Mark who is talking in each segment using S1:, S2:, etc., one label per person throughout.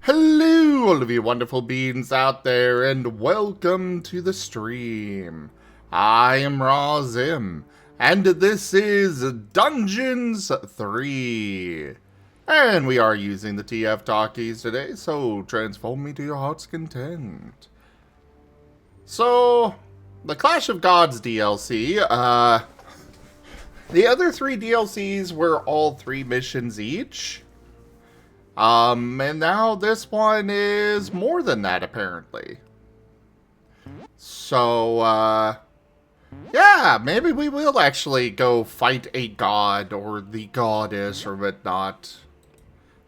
S1: Hello, all of you wonderful beings out there, and welcome to the stream. I am Raw Zim, and this is Dungeons 3. And we are using the TF talkies today, so transform me to your heart's content. So, the Clash of Gods DLC, the other 3 DLCs were all 3 missions each. And now this one is more than that, apparently. So, yeah, maybe we will actually go fight a god or the goddess or whatnot.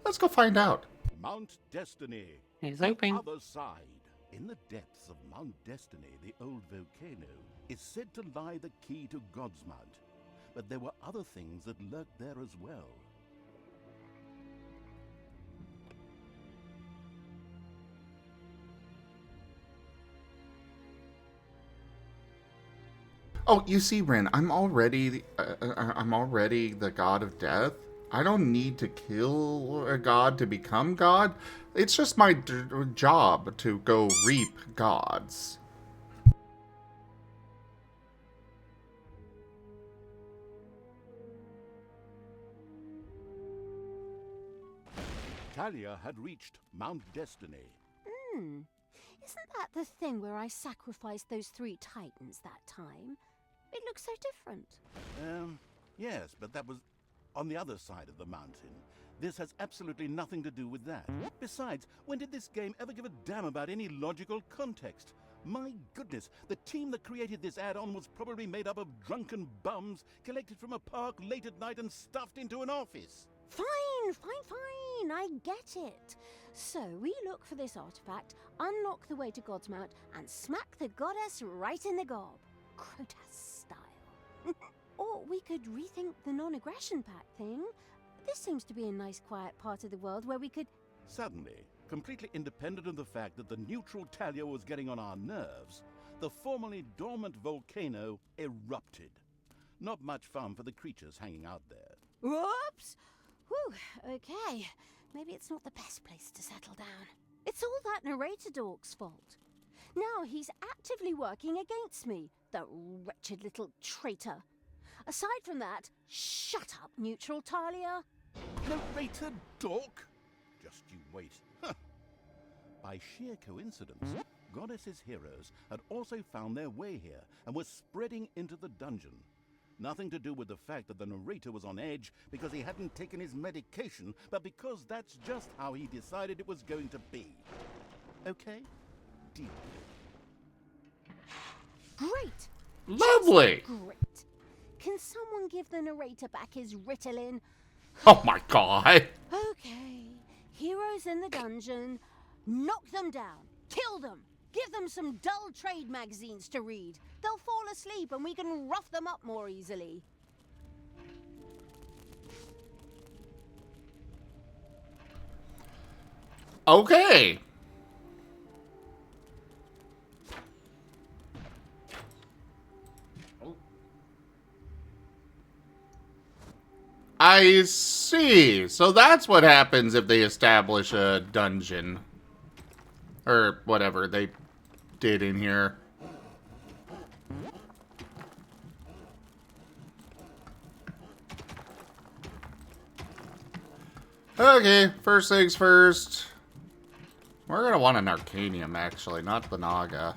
S1: Let's go find out.
S2: Mount Destiny.
S3: He's open.
S2: Other side. In the depths of Mount Destiny, the old volcano, is said to lie the key to God's Mount. But there were other things that lurked there as well.
S1: Oh, you see, Rin, I'm already the god of death. I don't need to kill a god to become god. It's just my job to go reap gods.
S2: Talia had reached Mount Destiny.
S4: Isn't that the thing where I sacrificed those 3 titans that time? It looks so different.
S2: Yes, but that was on the other side of the mountain. This has absolutely nothing to do with that. Besides, when did this game ever give a damn about any logical context? My goodness, the team that created this add-on was probably made up of drunken bums collected from a park late at night and stuffed into an office.
S4: Fine, I get it. So we look for this artifact, unlock the way to God's Mount, and smack the goddess right in the gob. Crotas style. Or we could rethink the non-aggression pact thing. This seems to be a nice quiet part of the world where we could...
S2: Suddenly, completely independent of the fact that the neutral Talia was getting on our nerves, the formerly dormant volcano erupted. Not much fun for the creatures hanging out there.
S4: Whoops! Whew, okay. Maybe it's not the best place to settle down. It's all that narrator dork's fault. Now he's actively working against me, the wretched little traitor. Aside from that, shut up, neutral Talia.
S2: Narrator dork? Just you wait. Huh. By sheer coincidence, Goddess's heroes had also found their way here and were spreading into the dungeon. Nothing to do with the fact that the narrator was on edge because he hadn't taken his medication, but because that's just how he decided it was going to be. Okay? Deal.
S4: Great!
S1: Lovely!
S4: Just great. Can someone give the narrator back his Ritalin?
S1: Oh my god!
S4: Okay. Heroes in the dungeon. Knock them down. Kill them. Give them some dull trade magazines to read. They'll fall asleep and we can rough them up more easily.
S1: Okay. I see. So that's what happens if they establish a dungeon. Or whatever they did in here. Okay, first things first. We're gonna want an Arcanium, actually, not the Naga.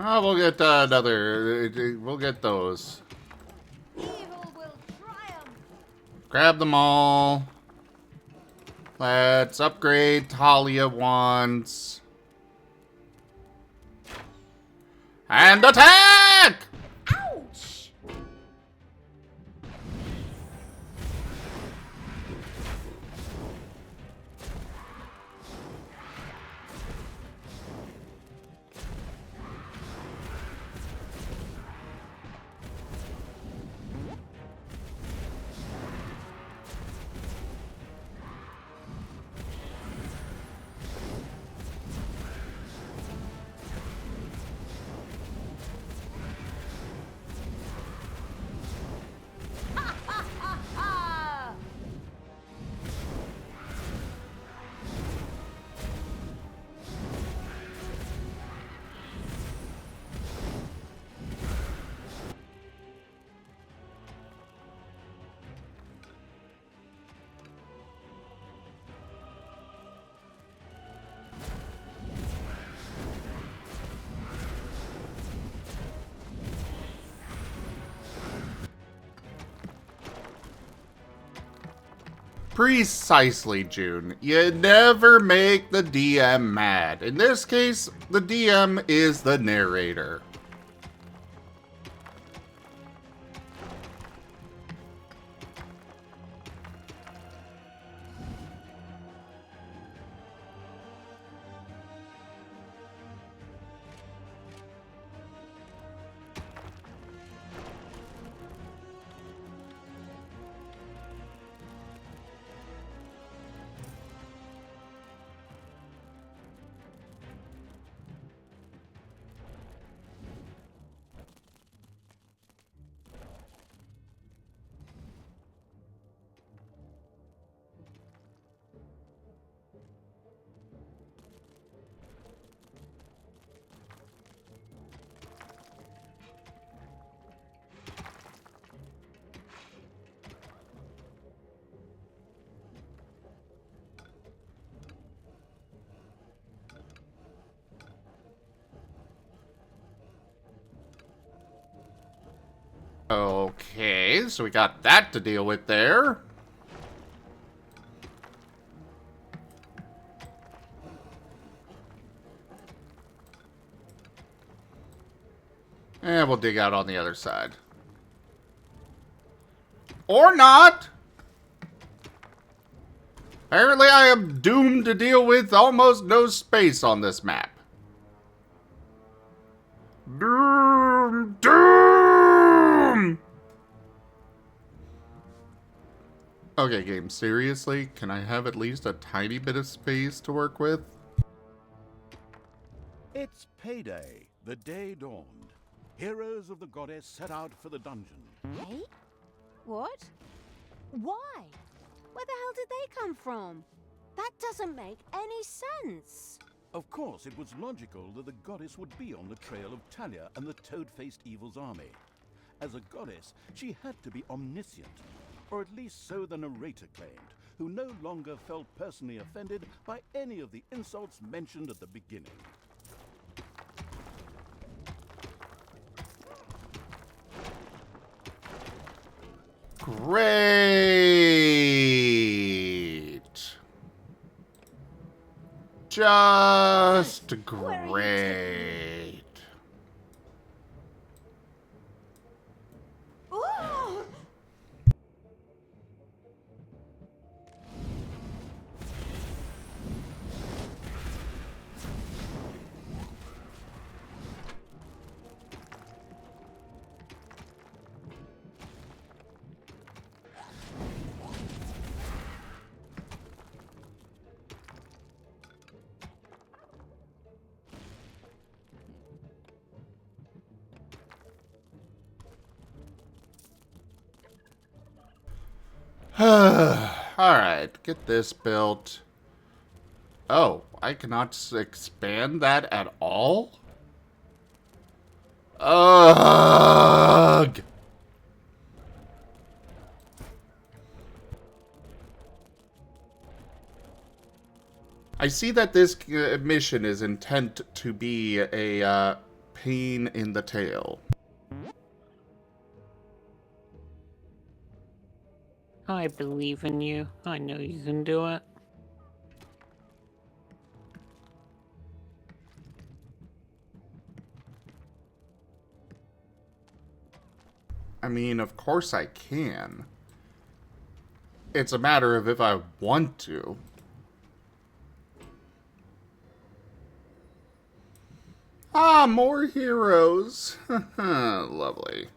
S1: Oh, we'll get we'll get those.
S4: Evil will triumph.
S1: Grab them all. Let's upgrade Talia once. And attack!
S4: Ouch!
S1: Precisely, June. You never make the DM mad. In this case, the DM is the narrator. Okay, so we got that to deal with there. And we'll dig out on the other side. Or not! Apparently I am doomed to deal with almost no space on this map. Doom! Doom! Okay, game, seriously? Can I have at least a tiny bit of space to work with?
S2: It's payday. The day dawned. Heroes of the goddess set out for the dungeon.
S4: Hey? What? Why? Where the hell did they come from? That doesn't make any sense.
S2: Of course, it was logical that the goddess would be on the trail of Talia and the toad-faced evil's army. As a goddess, she had to be omniscient, or at least so the narrator claimed, who no longer felt personally offended by any of the insults mentioned at the beginning.
S1: Great. Just great.
S4: Ooh!
S1: Alright, get this built. Oh, I cannot expand that at all? Ugh! I see that this mission is intent to be a pain in the tail.
S3: I believe in you. I know you can do it.
S1: I mean, of course I can. It's a matter of if I want to. Ah, more heroes. Lovely.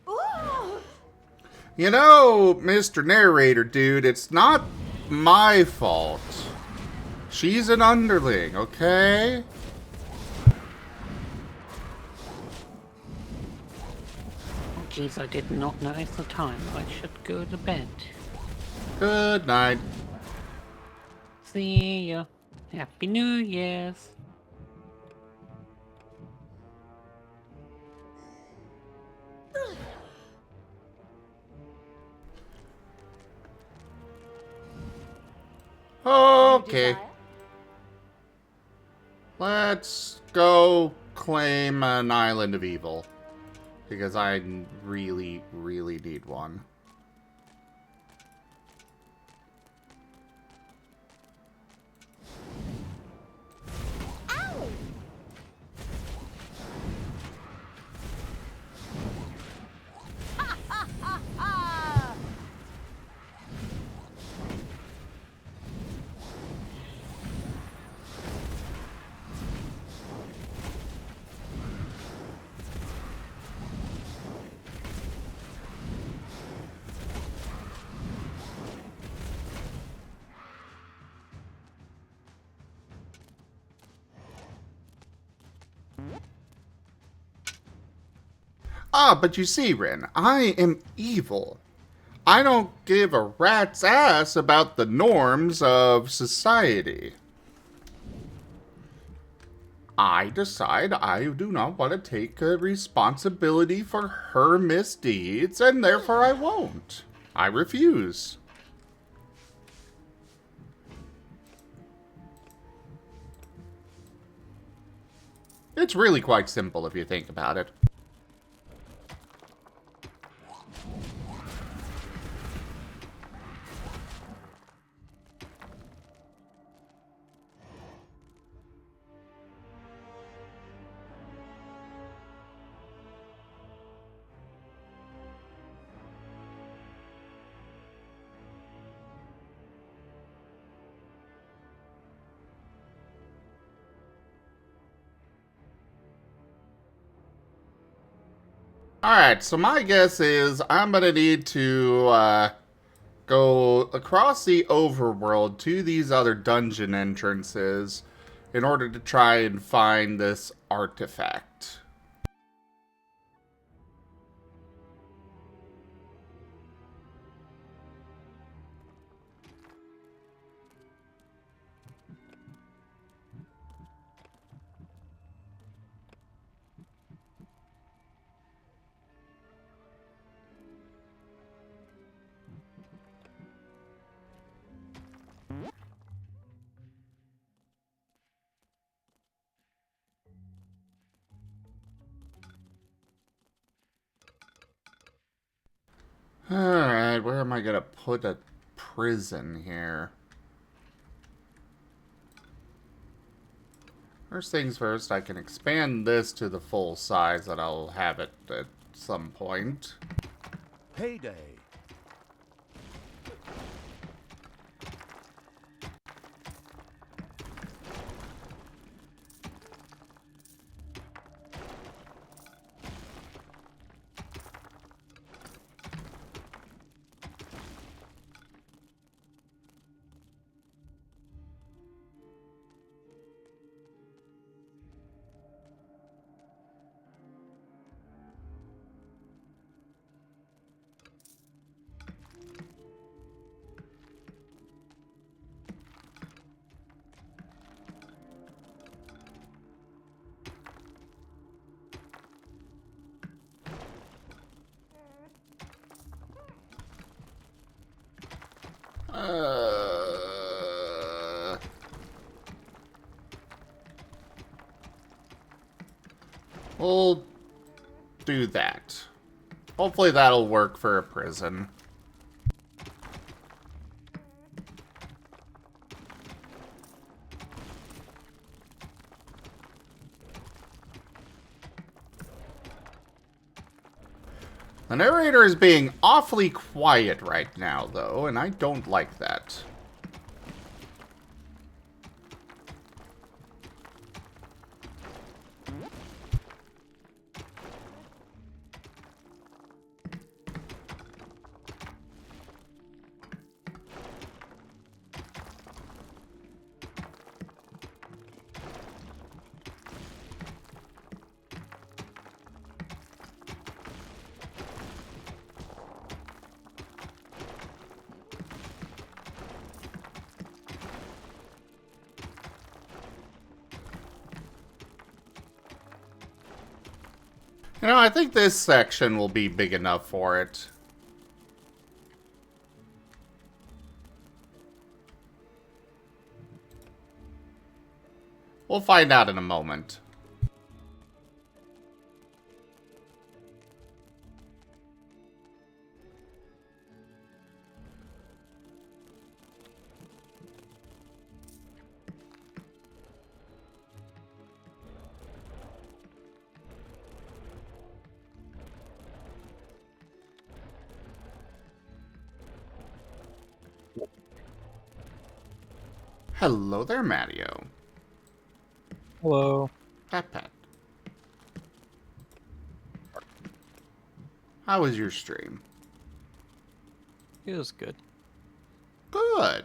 S4: Ooh!
S1: You know, Mr. Narrator dude, it's not my fault. She's an underling, okay?
S3: Jeez, I did not notice the time. I should go to bed.
S1: Good night.
S3: See ya. Happy New Year's.
S1: Okay. Let's go claim an island of evil. Because I really, really need one.
S4: Ow! Ha ha ha ha!
S1: Ah, but you see, Rin, I am evil. I don't give a rat's ass about the norms of society. I decide I do not want to take responsibility for her misdeeds, and therefore I won't. I refuse. It's really quite simple if you think about it. Alright, so my guess is I'm gonna need to go across the overworld to these other dungeon entrances in order to try and find this artifact. Alright, where am I gonna put a prison here? First things first, I can expand this to the full size that I'll have it at some point.
S2: Payday!
S1: We'll do that. Hopefully that'll work for a prison. The narrator is being awfully quiet right now, though, and I don't like that. You know, I think this section will be big enough for it. We'll find out in a moment. Hello there, Mattio.
S5: Hello.
S1: Pat pat. How was your stream?
S5: It was good.
S1: Good.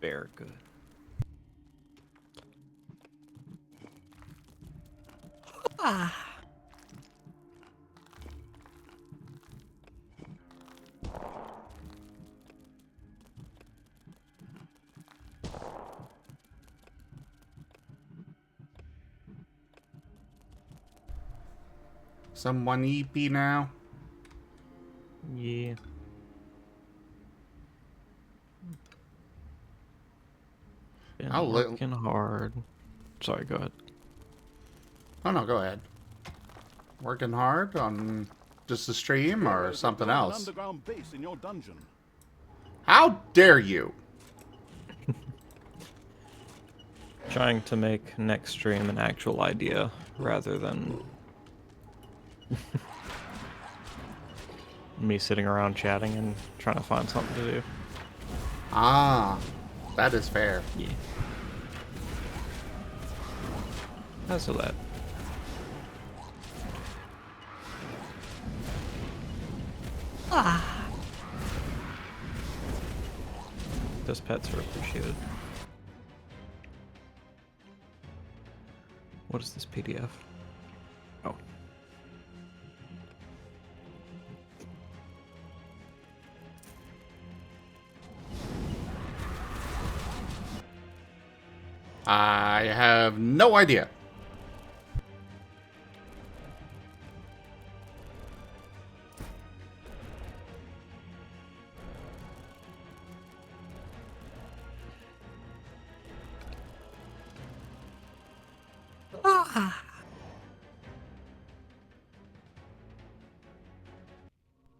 S5: Very good.
S1: Someone EP now?
S5: Yeah. Been
S1: I'll li-
S5: working hard. Sorry, go ahead.
S1: Oh no, go ahead. Working hard on just the stream or
S2: Heroes
S1: something
S2: have built an
S1: else?
S2: underground base in your dungeon.
S1: How dare you?
S5: Trying to make next stream an actual idea rather than me sitting around chatting and trying to find something to do.
S1: Ah, that is fair.
S5: Yeah. As of that. Those pets are appreciated. What is this PDF? Oh.
S1: I have no idea.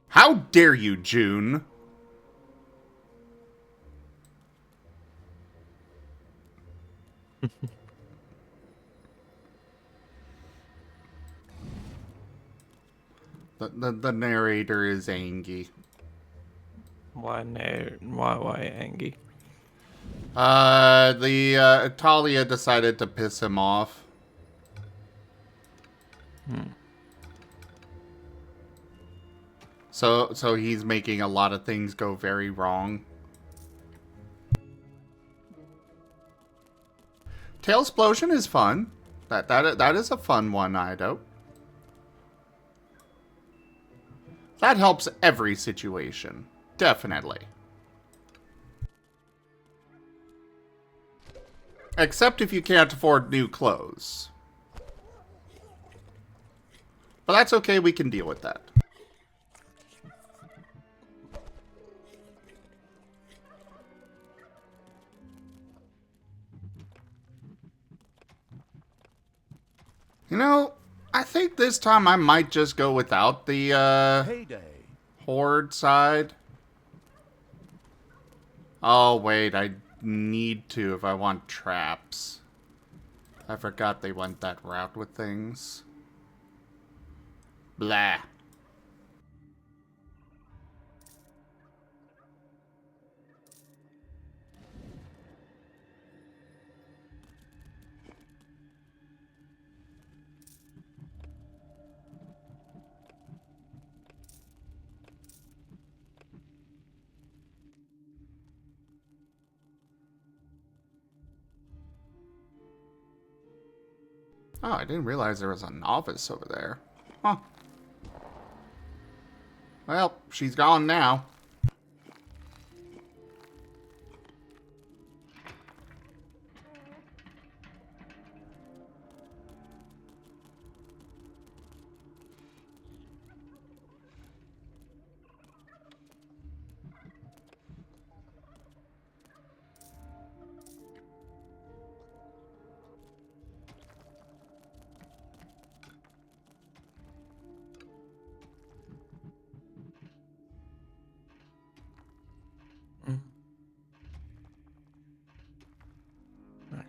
S1: How dare you, June? The narrator is Angie.
S5: Why Angie?
S1: Talia decided to piss him off. So he's making a lot of things go very wrong. Tailsplosion is fun. That is a fun one, Ido. That helps every situation. Definitely. Except if you can't afford new clothes. But that's okay, we can deal with that. You know, I think this time I might just go without the,
S2: Heyday.
S1: horde side. Oh, wait, I need to if I want traps. I forgot they went that route with things. Blah. Oh, I didn't realize there was a novice over there. Huh. Well, she's gone now.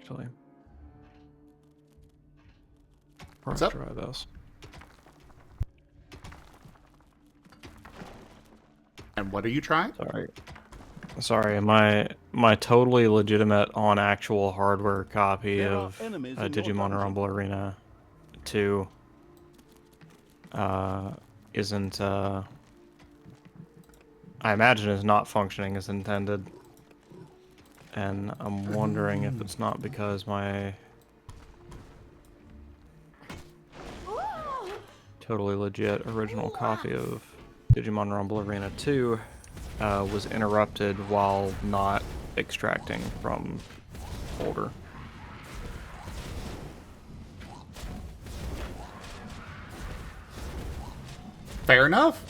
S5: actually.
S1: What's
S5: Let's
S1: up?
S5: try this.
S1: And what are you trying?
S5: Sorry, my totally legitimate on actual hardware copy
S2: There are
S5: of
S2: enemies in your
S5: Digimon
S2: dungeon.
S5: Rumble Arena 2 isn't I imagine is not functioning as intended. And I'm wondering if it's not because my totally legit original copy of Digimon Rumble Arena 2 was interrupted while not extracting from folder.
S1: Fair enough.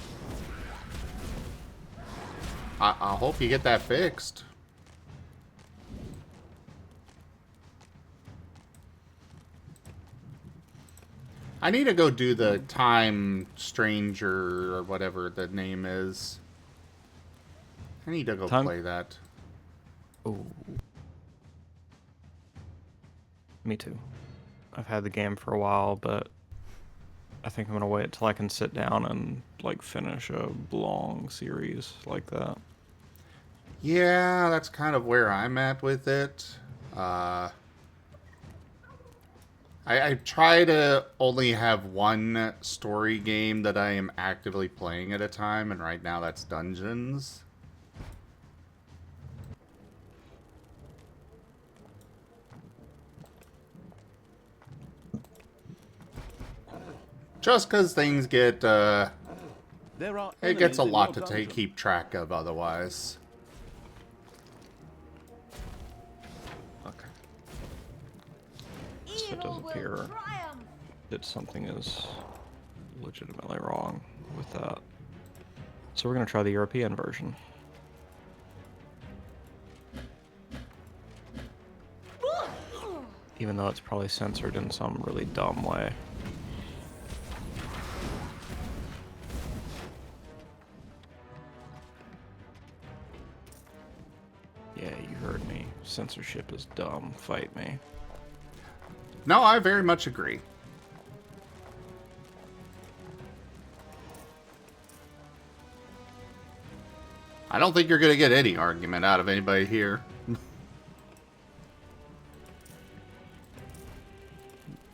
S1: I hope you get that fixed. I need to go do the Time Stranger or whatever the name is. I need to go play that.
S5: Oh. Me too. I've had the game for a while, but I think I'm gonna wait till I can sit down and like finish a long series like that.
S1: Yeah, that's kind of where I'm at with it. I try to only have one story game that I am actively playing at a time, and right now that's Dungeons. Just because things get,
S2: There are
S1: it gets a
S2: enemies in
S1: lot to
S2: your dungeon.
S1: keep track of otherwise.
S5: Okay. So it does appear that something is legitimately wrong with that. So we're gonna try the European version. Even though it's probably censored in some really dumb way. Yeah, you heard me. Censorship is dumb. Fight me.
S1: No, I very much agree. I don't think you're going to get any argument out of anybody here.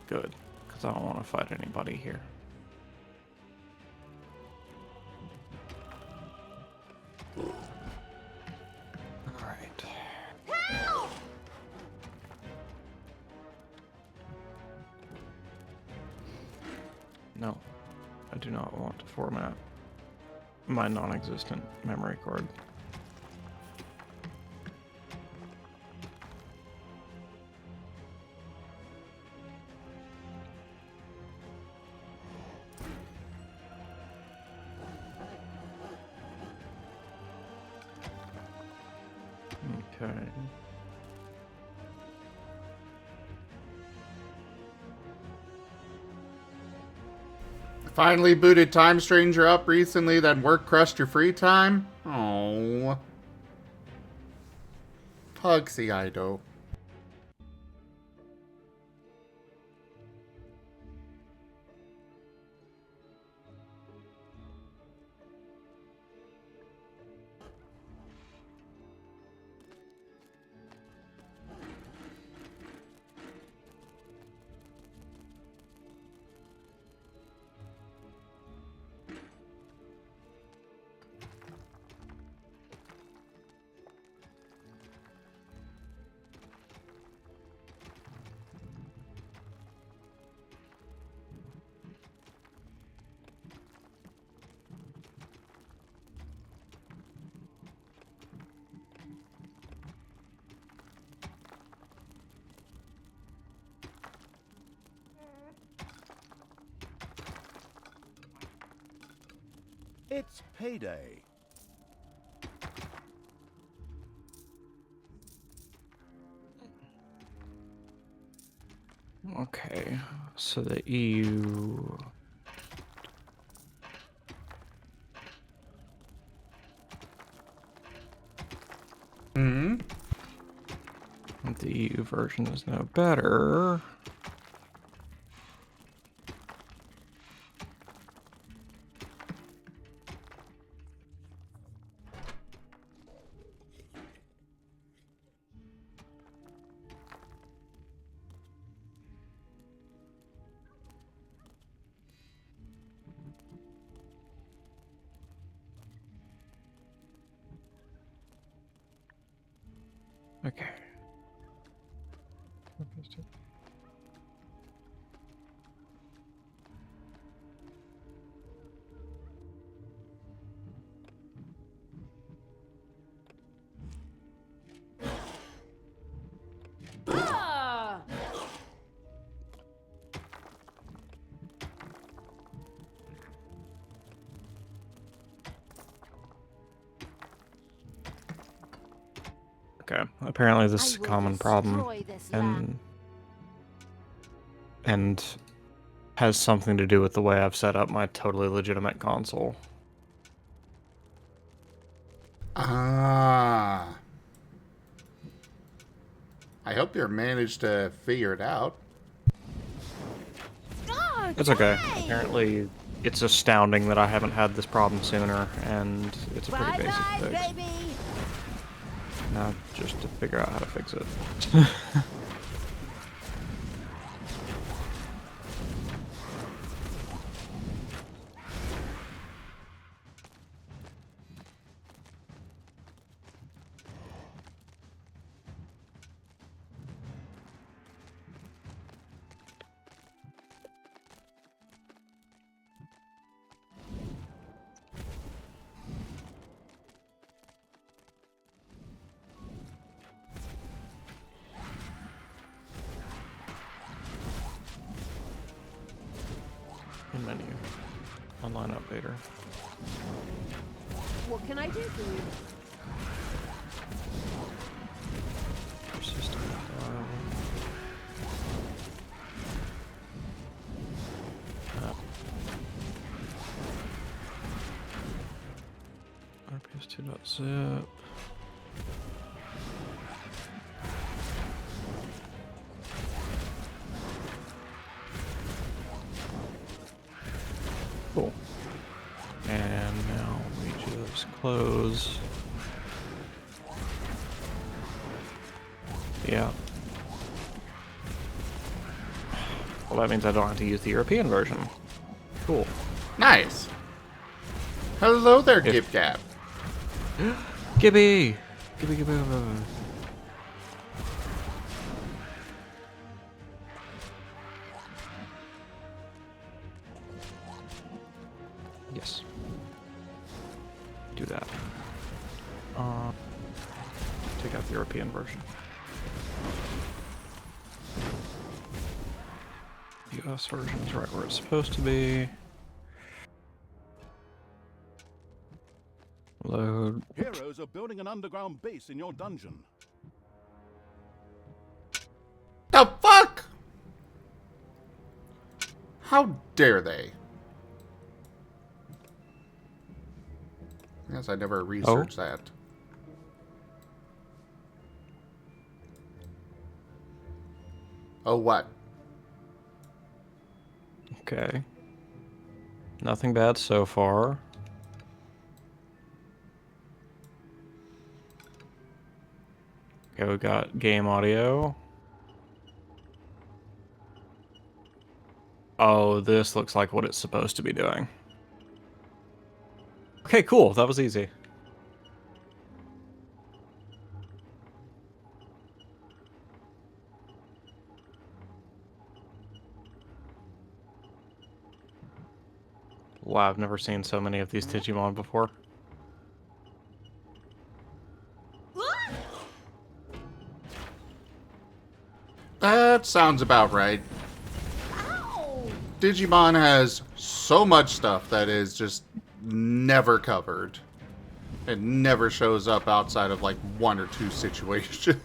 S5: Good, because I don't want to fight anybody here. Alright. No, I do not want to format my non-existent memory card. Okay.
S1: Finally booted Time Stranger up recently, then work crushed your free time? Oh. Pugsy Ido.
S2: It's payday.
S5: Okay, so the EU... think the EU version is no better. Okay.
S4: Ah!
S5: Okay. Apparently this
S4: I
S5: is a
S4: will
S5: common problem
S4: destroy this lab.
S5: and has something to do with the way I've set up my totally legitimate console.
S1: Ah. I hope you managed to figure it out.
S5: It's okay. Apparently, it's astounding that I haven't had this problem sooner, and it's a pretty
S4: Bye
S5: basic
S4: bye,
S5: fix.
S4: baby.
S5: Now, just to figure out how to fix it. Menu. Online updater.
S4: What can I do for you?
S5: System file. RPS2.zip. Cool. And now we just close. Yeah. Well, that means I don't have to use the European version. Cool.
S1: Nice. Hello there,
S5: If-
S1: Gib Gab.
S5: Gibby! Gibby, Gibby, Gibby. Yes. Do that. Take out the European version. US version is right where it's supposed to be. Load.
S2: Heroes are building an underground base in your dungeon.
S1: The fuck? How dare they? Yes, I never researched that. Oh, what?
S5: Okay. Nothing bad so far. Okay, we got game audio. Oh, this looks like what it's supposed to be doing. Okay, cool. That was easy. Wow, I've never seen so many of these Digimon before.
S1: That sounds about right.
S4: Ow!
S1: Digimon has so much stuff that is just never covered. It never shows up outside of like one or two situations.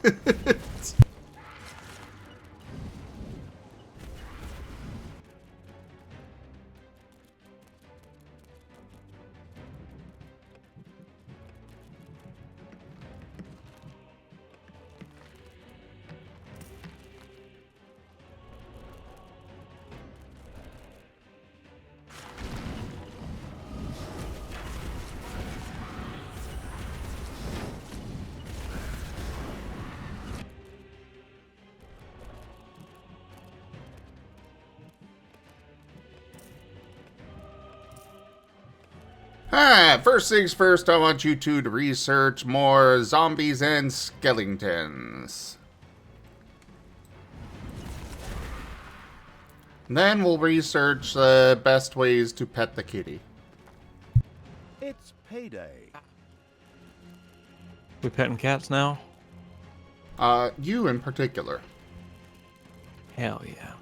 S1: First things first, I want you two to research more zombies and skeletons. Then we'll research the best ways to pet the kitty.
S2: It's payday.
S5: We petting cats now?
S1: You in particular.
S5: Hell yeah.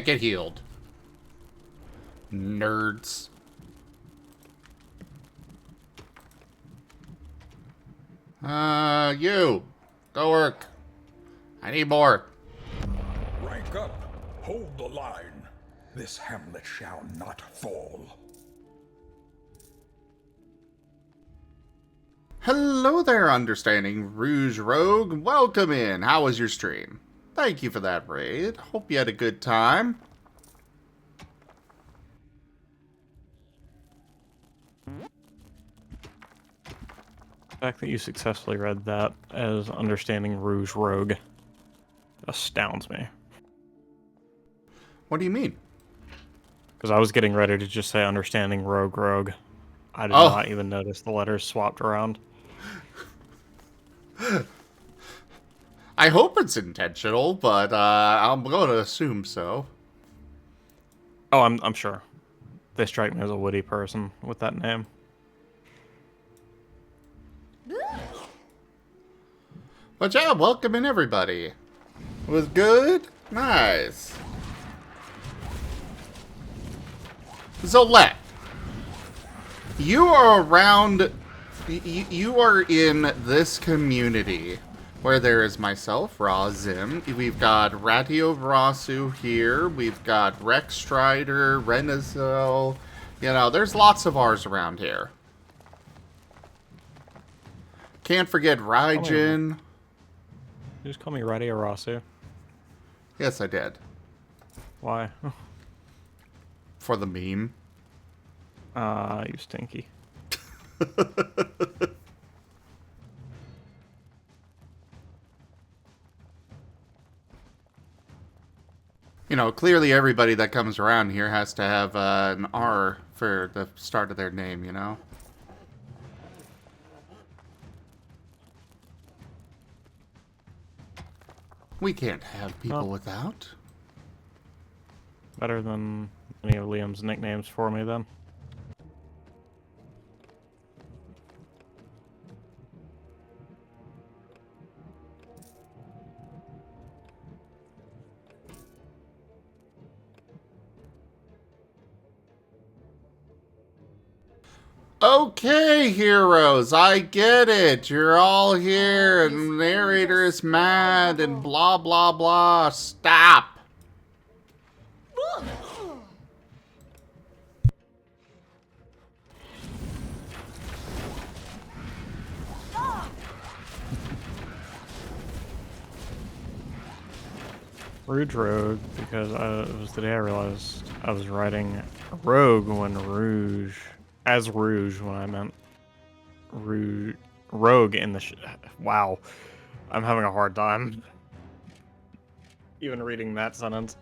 S1: Get healed. Nerds. You. Go work. I need more.
S6: Rank up. Hold the line. This hamlet shall not fall.
S1: Hello there, Understanding Rouge Rogue. Welcome in. How was your stream? Thank you for that raid. Hope you had a good time.
S5: The fact that you successfully read that as Understanding Rouge Rogue astounds me.
S1: What do you mean?
S5: Because I was getting ready to just say Understanding Rogue Rogue. I did
S1: Oh.
S5: not even notice the letters swapped around.
S1: I hope it's intentional, but I'm going to assume so.
S5: Oh, I'm sure. They strike me as a witty person with that name.
S1: But yeah, welcome in everybody. It was good? Nice. Zolette, you are around, you are in this community where there is myself, Razim, we've got Ratio Verasu here, we've got Rex Strider, Renazel, you know, there's lots of ours around here. Can't forget Raijin.
S5: You just call me Ready Arasu.
S1: Yes, I did.
S5: Why?
S1: For the meme.
S5: You stinky.
S1: You know, clearly everybody that comes around here has to have an R for the start of their name, you know? We can't have people
S5: Oh.
S1: without.
S5: Better than any of Liam's nicknames for me, then.
S1: Okay, heroes, I get it. You're all here, and the narrator is mad, and blah, blah, blah. Stop.
S5: Rouge Rogue, because it was the day I realized I was writing Rogue when Rouge... As Rouge when I meant Rogue in the... Wow. I'm having a hard time even reading that sentence.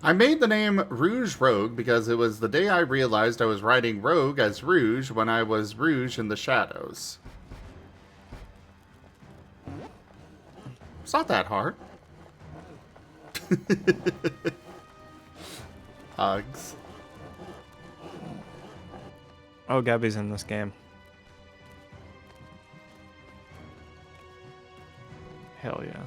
S1: I made the name Rouge Rogue because it was the day I realized I was writing Rogue as Rouge when I was Rouge in the Shadows. It's not that hard. Hugs.
S5: Oh, Gabby's in this game. Hell yeah.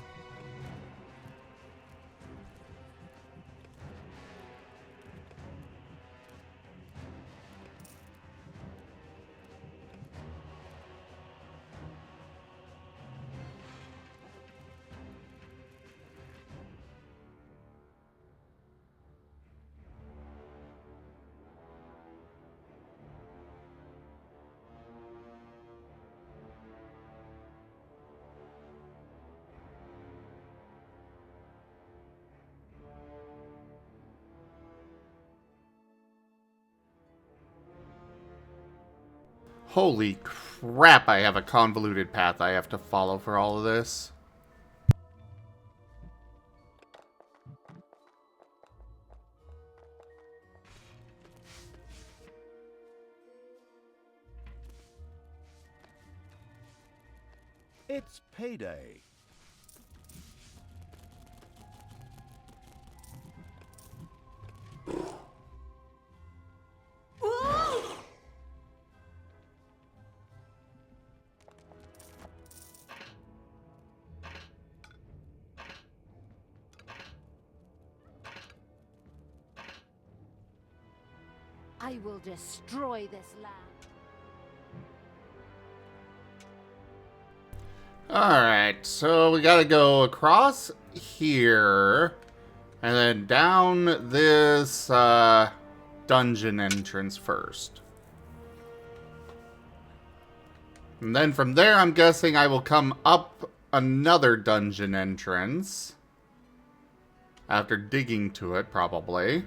S1: Holy crap, I have a convoluted path I have to follow for all of this.
S2: It's payday.
S4: I will destroy this land.
S1: Alright, so we gotta go across here, and then down this dungeon entrance first. And then from there, I'm guessing I will come up another dungeon entrance. After digging to it, probably.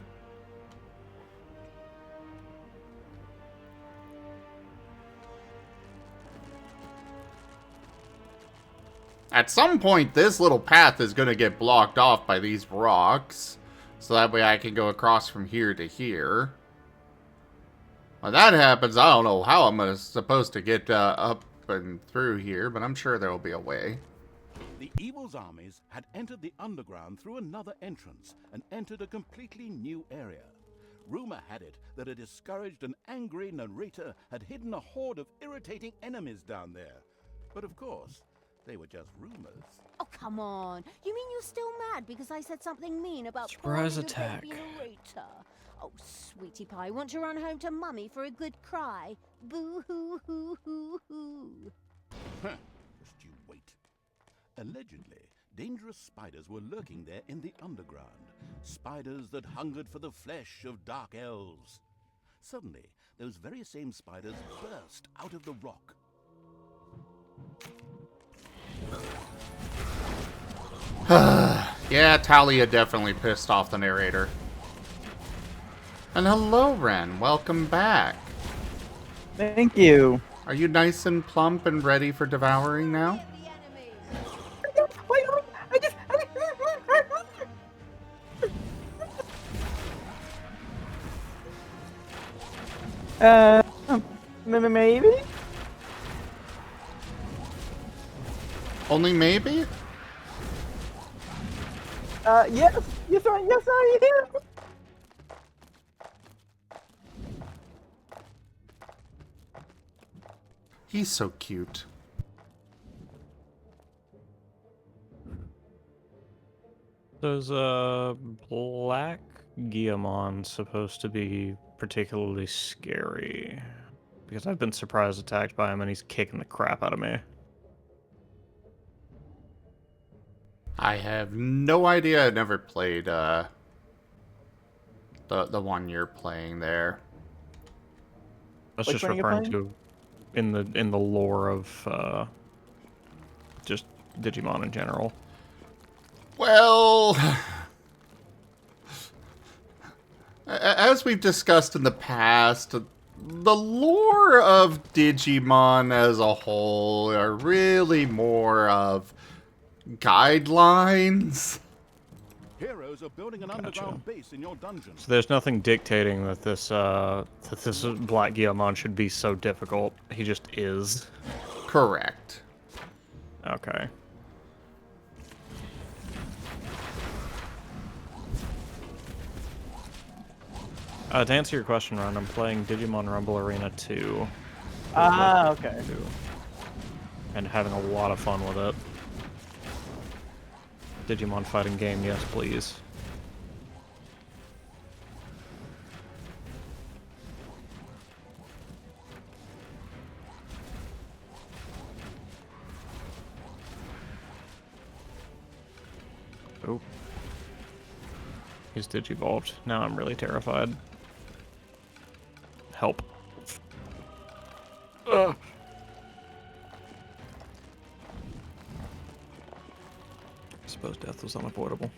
S1: At some point, this little path is going to get blocked off by these rocks. So that way I can go across from here to here. When that happens, I don't know how I'm supposed to get up and through here, but I'm sure there will be a way.
S2: The evil's armies had entered the underground through another entrance and entered a completely new area. Rumor had it that a discouraged and angry narrator had hidden a horde of irritating enemies down there. But of course, they were just rumors.
S4: Oh, come on. You mean you're still mad because I said something mean about
S5: Surprise
S4: calling the
S5: attack.
S4: baby narrator? Oh, sweetie pie, want to run home to mummy for a good cry? Boo-hoo-hoo-hoo-hoo.
S2: Just you wait. Allegedly, dangerous spiders were lurking there in the underground. Spiders that hungered for the flesh of dark elves. Suddenly, those very same spiders burst out of the rock.
S1: Yeah, Talia definitely pissed off the narrator. And hello, Ren. Welcome back.
S7: Thank you.
S1: Are you nice and plump and ready for devouring now?
S4: Get the enemy.
S7: Maybe?
S1: Only maybe?
S7: Yes, I am.
S1: He's so cute.
S5: Does Black Guillemon supposed to be particularly scary? Because I've been surprise attacked by him and he's kicking the crap out of me.
S1: I have no idea. I never played the one you're playing there.
S5: That's
S7: Which
S5: just
S7: one are you
S5: referring
S7: playing?
S5: to in the lore of just Digimon in general.
S1: Well, as we've discussed in the past, the lore of Digimon as a whole are really more of guidelines.
S2: Heroes are building an underground base in your dungeon.
S5: So there's nothing dictating that this Black Guillemon should be so difficult. He just is.
S1: Correct.
S5: Okay. To answer your question, Ron, I'm playing Digimon Rumble Arena 2.
S7: Ah, okay.
S5: And having a lot of fun with it. Digimon fighting game, yes please. Oh. He's digivolved. Now I'm really terrified. Help. Ugh. I suppose death was unavoidable.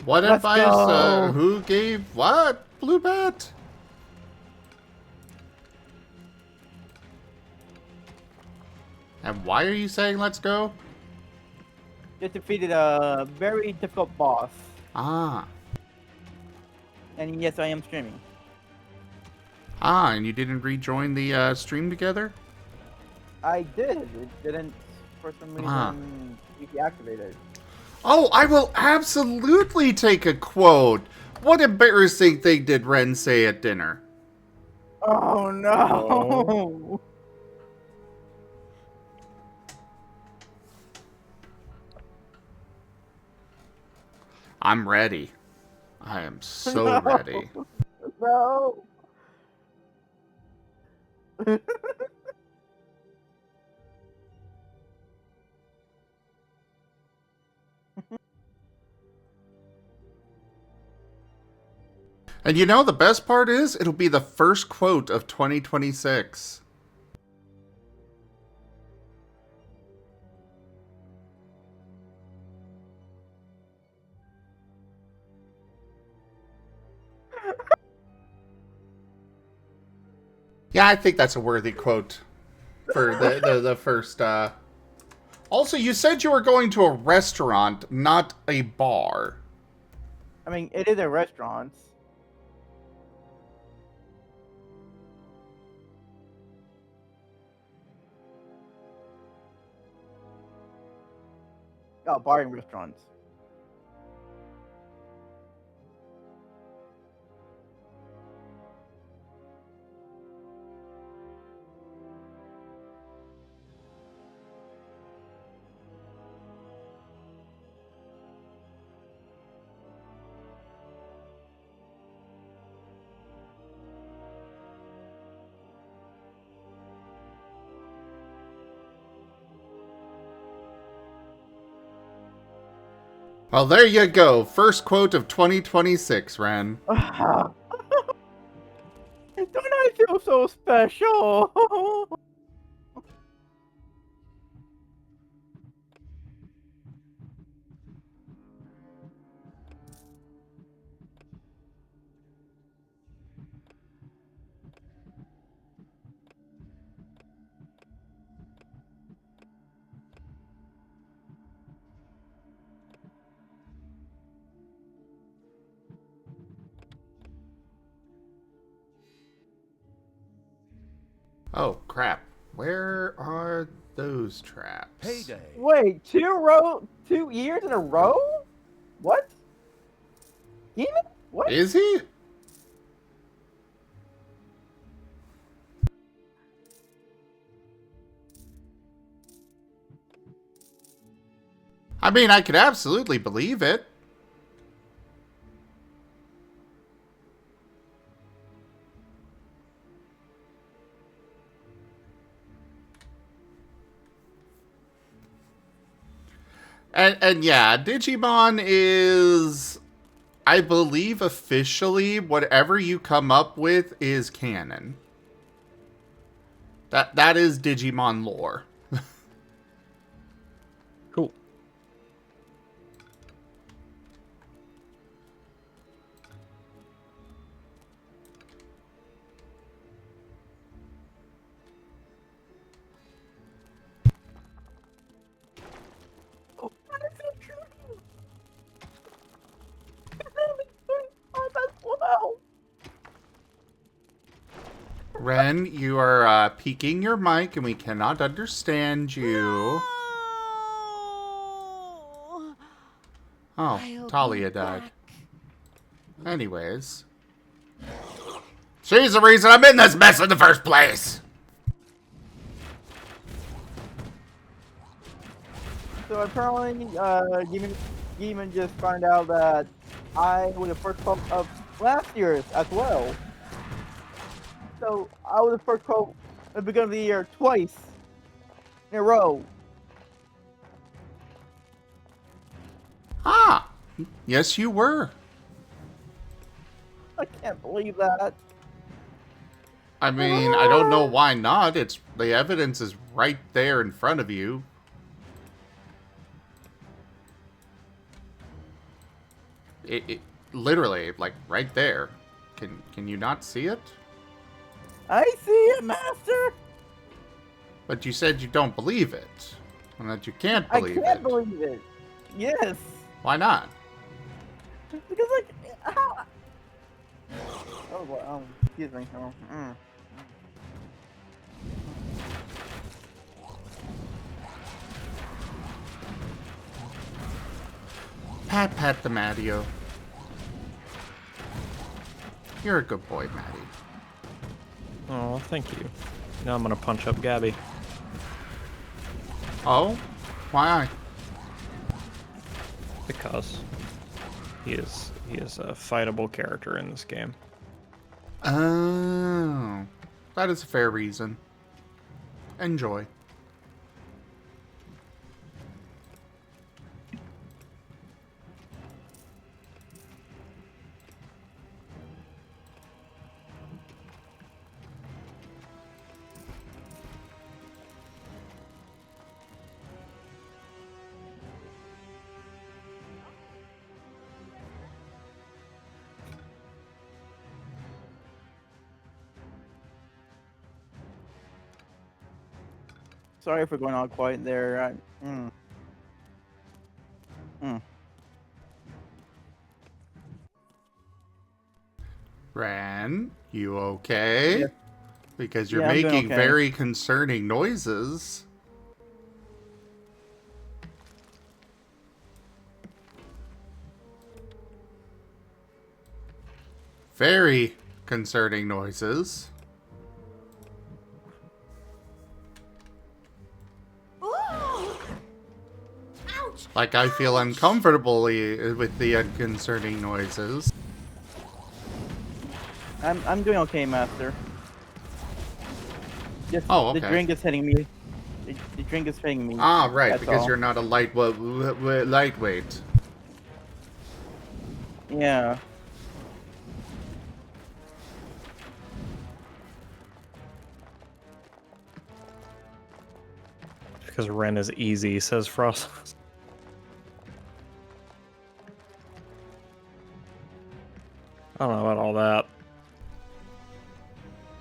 S1: What
S7: Let's
S1: advice?
S7: go.
S1: Who gave what? Blue Bat? And why are you saying let's go?
S7: Just defeated a very difficult boss.
S1: Ah.
S7: And yes, I am streaming.
S1: Ah, and you didn't rejoin the stream together?
S7: I did. It didn't, for some reason, be deactivated.
S1: Oh, I will absolutely take a quote. What embarrassing thing did Ren say at dinner?
S7: Oh no!
S1: I'm ready. I am so ready.
S7: No!
S1: And you know, the best part is, it'll be the first quote of 2026. Yeah, I think that's a worthy quote for the first. Also, you said you were going to a restaurant, not a bar.
S7: I mean, it is a restaurant. Oh, bar and restaurants.
S1: Well, there you go. First quote of 2026, Ren.
S7: Don't I feel so special?
S1: Oh, crap. Where are those traps?
S2: Payday.
S7: Wait, 2 years in a row? What? Demon? What?
S1: Is he? I mean, I could absolutely believe it. And yeah, Digimon is, I believe officially, whatever you come up with is canon. That is Digimon lore.
S5: Cool.
S1: Ren, you are peeking your mic and we cannot understand you.
S4: No!
S1: Oh,
S4: I'll
S1: Talia
S4: be
S1: died.
S4: back.
S1: Anyways. She's the reason I'm in this mess in the first place!
S7: So apparently, Demon just found out that I was the first call of last year's as well. So I was the first call at the beginning of the year twice in a row.
S1: Ah! Yes, you were.
S7: I can't believe that.
S1: I mean, I don't know why not. It's the evidence is right there in front of you. It literally, like, right there. Can you not see it?
S7: I see it, Master.
S1: But you said you don't believe it. And that you can't
S7: I
S1: believe
S7: can't
S1: it.
S7: believe it. Yes.
S1: Why not?
S7: Because like how? Oh boy. Excuse me.
S1: Pat pat the Mattio. You're a good boy, Matty.
S5: Oh, thank you. Now I'm gonna punch up Gabby.
S1: Oh? Why?
S5: Because he is a fightable character in this game.
S1: Oh. That is a fair reason. Enjoy.
S7: Sorry for going all quiet there.
S1: Ran, you okay?
S7: Yeah.
S1: Because you're
S7: Yeah, I'm doing
S1: making
S7: okay.
S1: very concerning noises. Very concerning noises.
S4: Ooh! Ouch!
S1: Like I feel uncomfortably with the unconcerning noises.
S7: I'm doing okay, Master. Just
S1: Oh, okay.
S7: the drink is hitting me. The drink is hitting me.
S1: Ah, right,
S7: That's
S1: because
S7: all.
S1: you're not a lightweight.
S7: Yeah.
S5: Because Ren is easy, says Frost. I don't know about all that.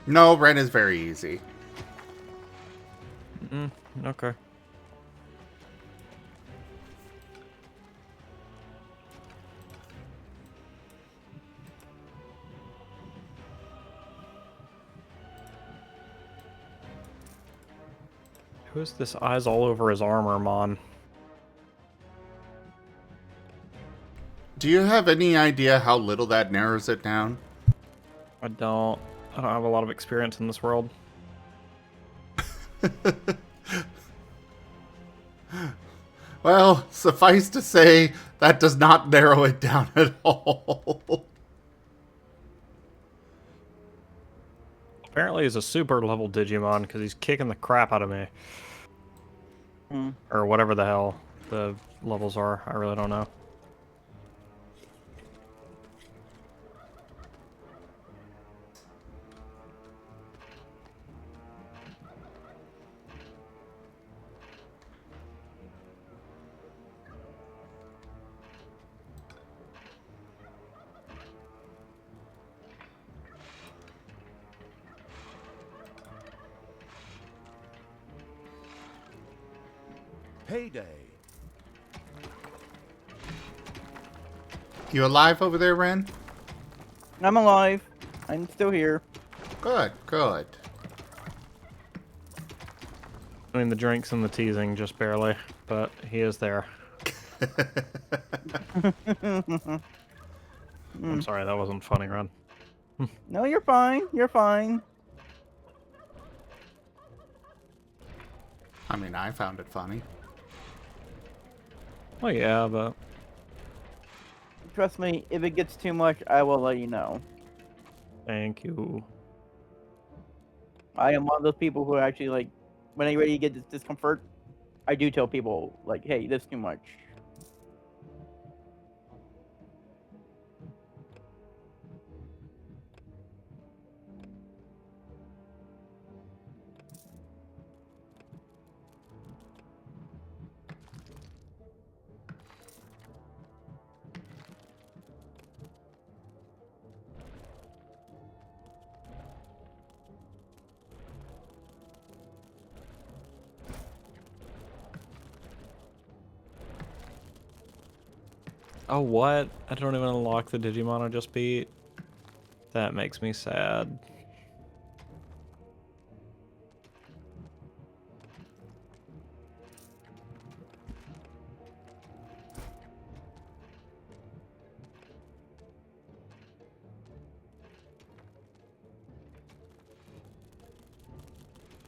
S1: No, Ren is very easy.
S5: Okay. Who's this eyes all over his armor, Mon?
S1: Do you have any idea how little that narrows it down?
S5: I don't have a lot of experience in this world.
S1: Well, suffice to say, that does not narrow it down at all.
S5: Apparently he's a super level Digimon because he's kicking the crap out of me. Or whatever the hell the levels are. I really don't know.
S2: Payday.
S1: You alive over there, Ren?
S7: I'm alive. I'm still here.
S1: Good, good.
S5: I mean, the drinks and the teasing just barely, but he is there. I'm sorry, that wasn't funny, Ron.
S7: No, you're fine. You're fine.
S1: I mean, I found it funny.
S5: Well, yeah, but
S7: Trust me, if it gets too much, I will let you know.
S5: thank you.
S7: I am one of those people who actually, like, when I ready to get this discomfort, I do tell people, like, hey, this is too much.
S5: Oh, what? I don't even unlock the Digimon I just beat. That makes me sad.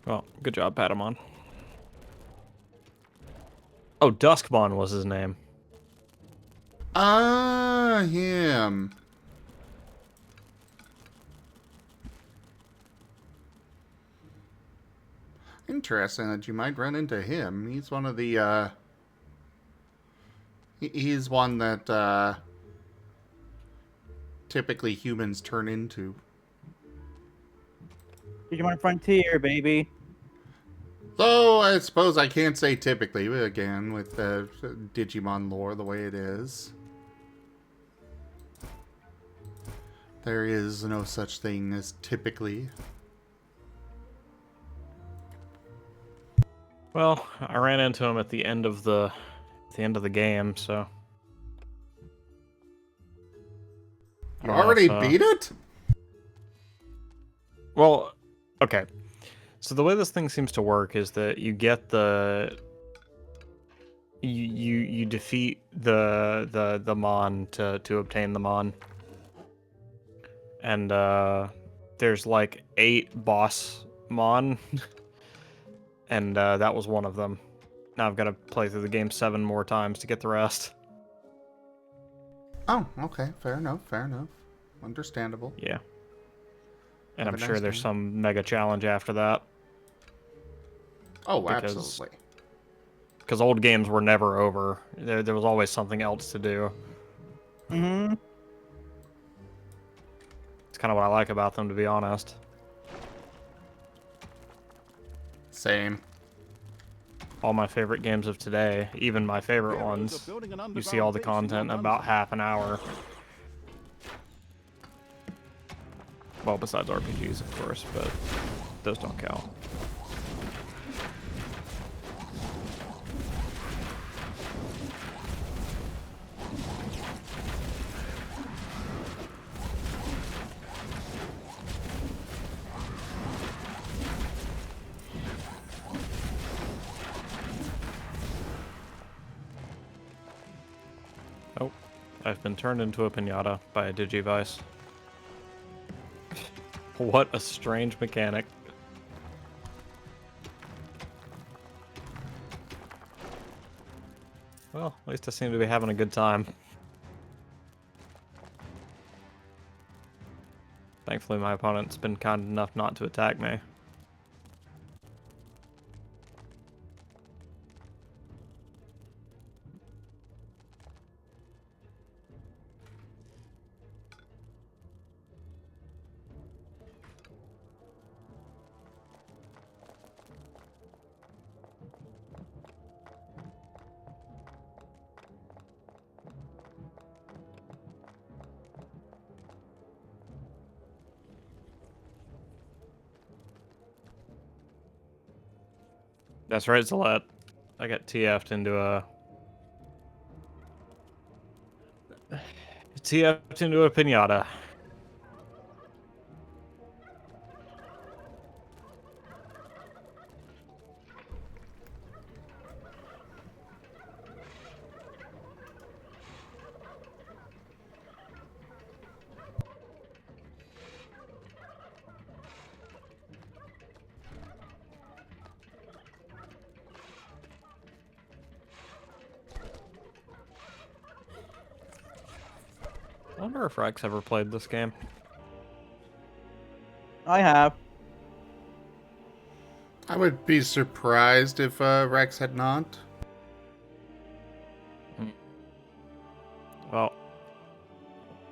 S5: Well, good job, Patamon. Oh, Duskmon was his name.
S1: Ah, him. Interesting that you might run into him. He's one of the, he's one that, typically humans turn into.
S7: Digimon Frontier, baby.
S1: Though I suppose I can't say typically, but again, with the Digimon lore the way it is. There is no such thing as typically.
S5: Well, I ran into him at the end of the game, so.
S1: You already
S5: Unless,
S1: beat it?
S5: Well, okay. So the way this thing seems to work is that you get the you defeat the mon to obtain the mon. And there's like 8 boss mon. And that was one of them. Now I've got to play through the game 7 more times to get the rest.
S1: Oh, okay. Fair enough, fair enough. Understandable.
S5: Yeah. And
S1: Have
S5: I'm
S1: a
S5: sure
S1: nice
S5: there's
S1: day.
S5: some mega challenge after that.
S1: Oh,
S5: Because-
S1: absolutely.
S5: Because old games were never over. There was always something else to do.
S7: Mm-hmm.
S5: It's kind of what I like about them, to be honest.
S1: Same.
S5: All my favorite games of today, even my favorite
S2: Heroes are
S5: ones,
S2: building an
S5: you see all the
S2: underground base in
S5: content in
S2: your
S5: about
S2: dungeon.
S5: half an hour. Well, besides RPGs, of course, but those don't count. Oh, I've been turned into a pinata by a Digivice. What a strange mechanic. Well, at least I seem to be having a good time. Thankfully, my opponent's been kind enough not to attack me. That's right, Zalette. I got TF'd into a... TF'd into a pinata. wonder if Rex ever played this game.
S7: I have.
S1: I would be surprised if Rex had not.
S5: Well,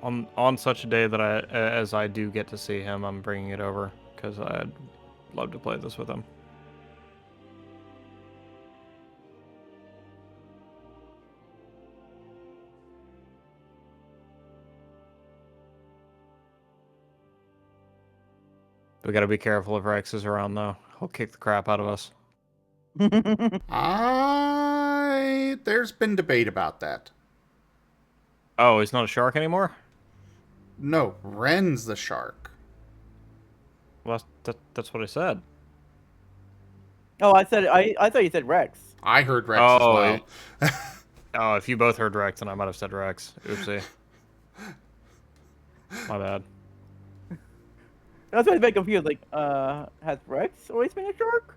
S5: on such a day that as I do get to see him, I'm bringing it over because I'd love to play this with him. We gotta be careful if Rex is around, though. He'll kick the crap out of us.
S1: There's been debate about that.
S5: Oh, he's not a shark anymore?
S1: No, Ren's the shark.
S5: Well, that's what I said.
S7: Oh, I thought you said Rex.
S1: I heard Rex as well.
S5: Oh, if you both heard Rex, then I might have said Rex. Oopsie. My bad.
S7: That's why I was a bit confused. Like, has Rex always been a shark?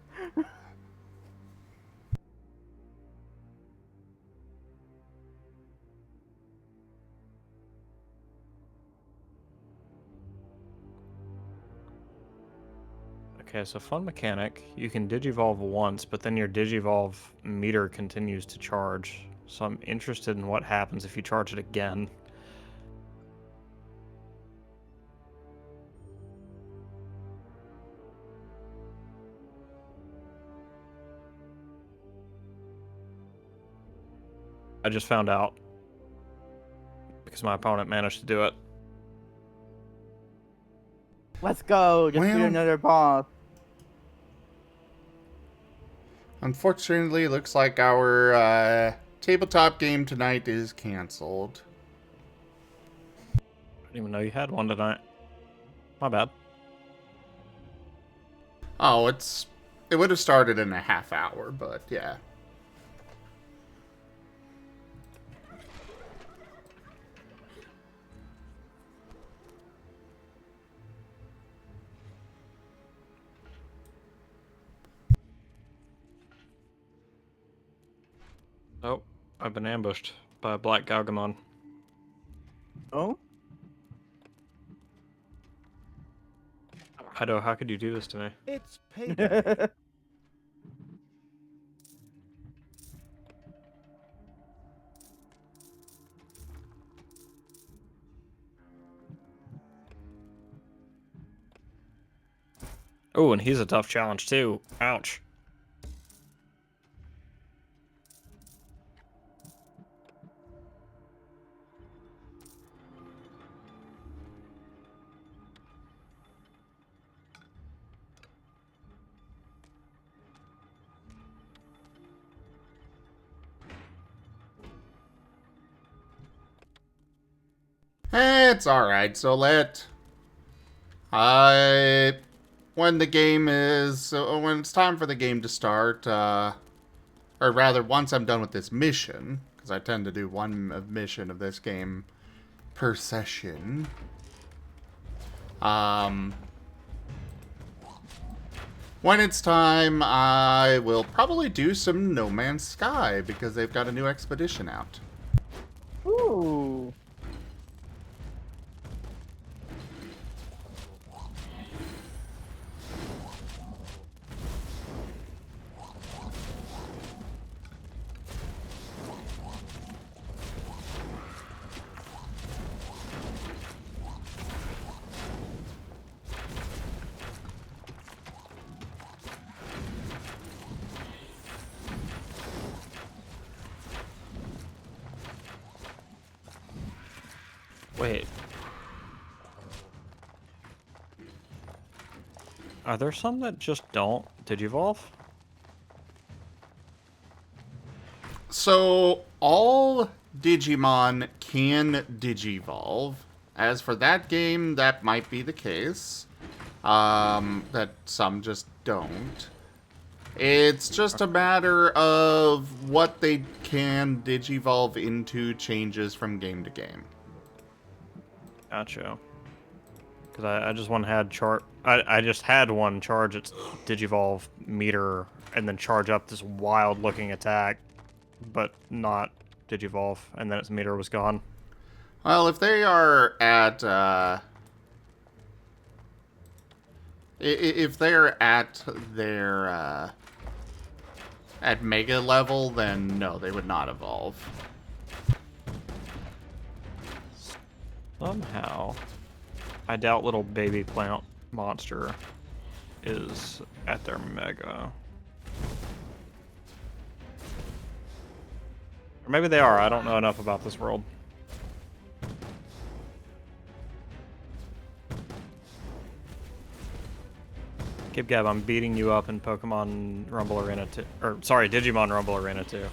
S5: Okay, so fun mechanic. You can digivolve once, but then your digivolve meter continues to charge. So I'm interested in what happens if you charge it again. I just found out because my opponent managed to do it.
S7: Let's go. Just do another boss.
S1: Unfortunately, looks like our tabletop game tonight is canceled.
S5: I didn't even know you had one tonight. My bad.
S1: Oh, it would have started in a half hour, but yeah.
S5: Oh, I've been ambushed by a black Gargamon.
S7: Oh?
S5: Ido, how could you do this to me?
S2: It's payday.
S5: Oh, and he's a tough challenge too. Ouch.
S1: It's alright, so when it's time for the game to start, or rather, once I'm done with this mission, because I tend to do one mission of this game per session, when it's time, I will probably do some No Man's Sky, because they've got a new expedition out.
S7: Ooh.
S5: Wait. Are there some that just don't digivolve?
S1: So, all Digimon can digivolve. As for that game, that might be the case. That some just don't. It's just a matter of what they can digivolve into changes from game to game.
S5: Gotcha. Because I just I just had one charge its digivolve meter and then charge up this wild looking attack, but not digivolve, and then its meter was gone.
S1: Well, if they are at, if they're at their, at mega level, then no, they would not evolve.
S5: Somehow, I doubt little baby plant monster is at their mega. Or maybe they are. I don't know enough about this world. Gib Gab, I'm beating you up in Pokemon Rumble Arena 2. Or, sorry, Digimon Rumble Arena 2.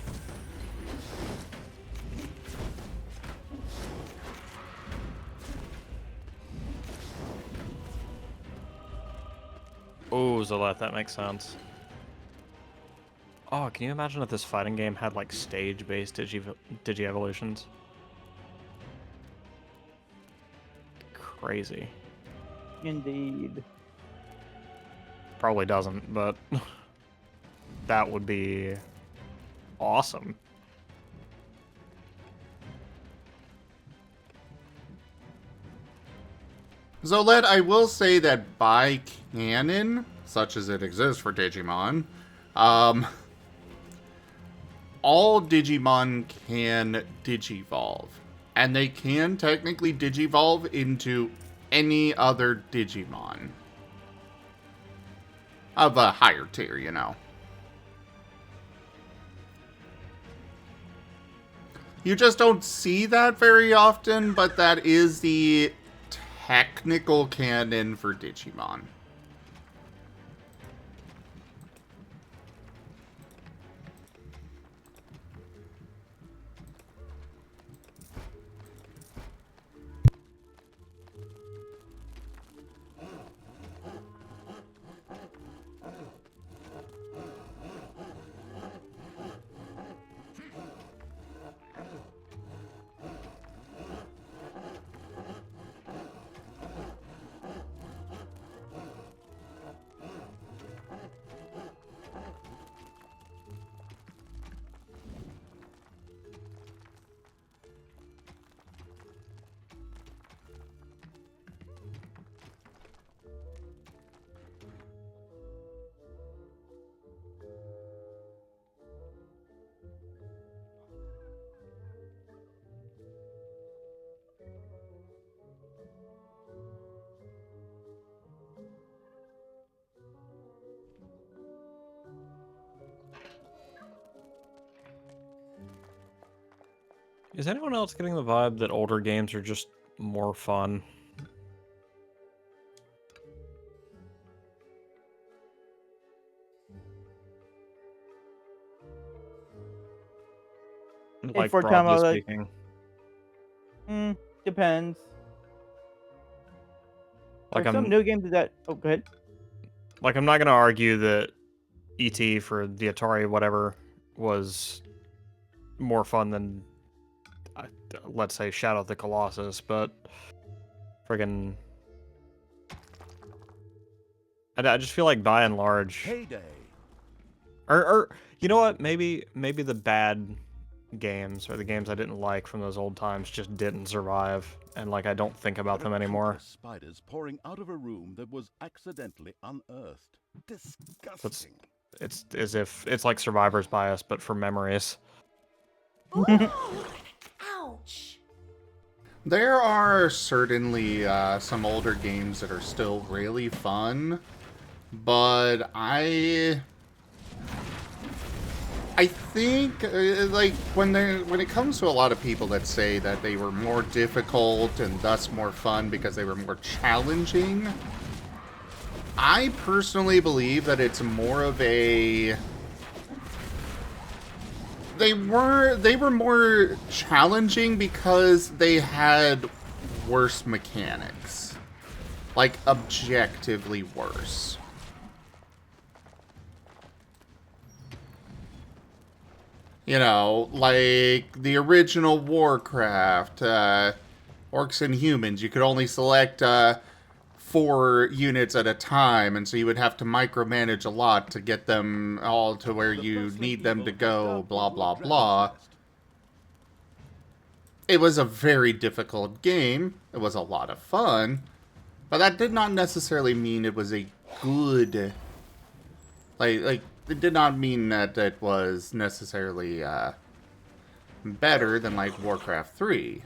S5: Oh, Zolette, that makes sense. Oh, can you imagine if this fighting game had, like, stage-based Digi-evolutions? Crazy.
S7: Indeed.
S5: Probably doesn't, but that would be awesome.
S1: Zolette, I will say that by canon, such as it exists for Digimon, all Digimon can Digivolve. And they can technically Digivolve into any other Digimon. Of a higher tier, you know. You just don't see that very often, but that is the technical canon for Digimon.
S5: Is anyone else getting the vibe that older games are just more fun? Like,
S7: we're talking
S5: broadly
S7: about, like,
S5: speaking.
S7: Depends.
S5: Like,
S7: For some new games that... Oh, go ahead.
S5: Like, I'm not gonna argue that E.T. for the Atari whatever was more fun than, let's say, Shadow of the Colossus, but friggin'... I just feel like, by and large...
S2: Heyday.
S5: Or you know what? Maybe the bad games, or the games I didn't like from those old times, just didn't survive, and, like, I don't think about them anymore.
S2: Spiders pouring out of a room that was accidentally unearthed. Disgusting.
S5: It's as if it's like Survivor's Bias, but for memories.
S4: Ouch!
S1: There are certainly some older games that are still really fun, but I think like when it comes to a lot of people that say that they were more difficult and thus more fun because they were more challenging, I personally believe that it's more of a... They were more challenging because they had worse mechanics. Like, objectively worse. You know, like the original Warcraft, Orcs and Humans, you could only select 4 units at a time, and so you would have to micromanage a lot to get them all to where you need them to go, blah, blah, blah. it was a very difficult game. It was a lot of fun. But that did not necessarily mean it was a good... Like it did not mean that it was necessarily better than, like, Warcraft 3.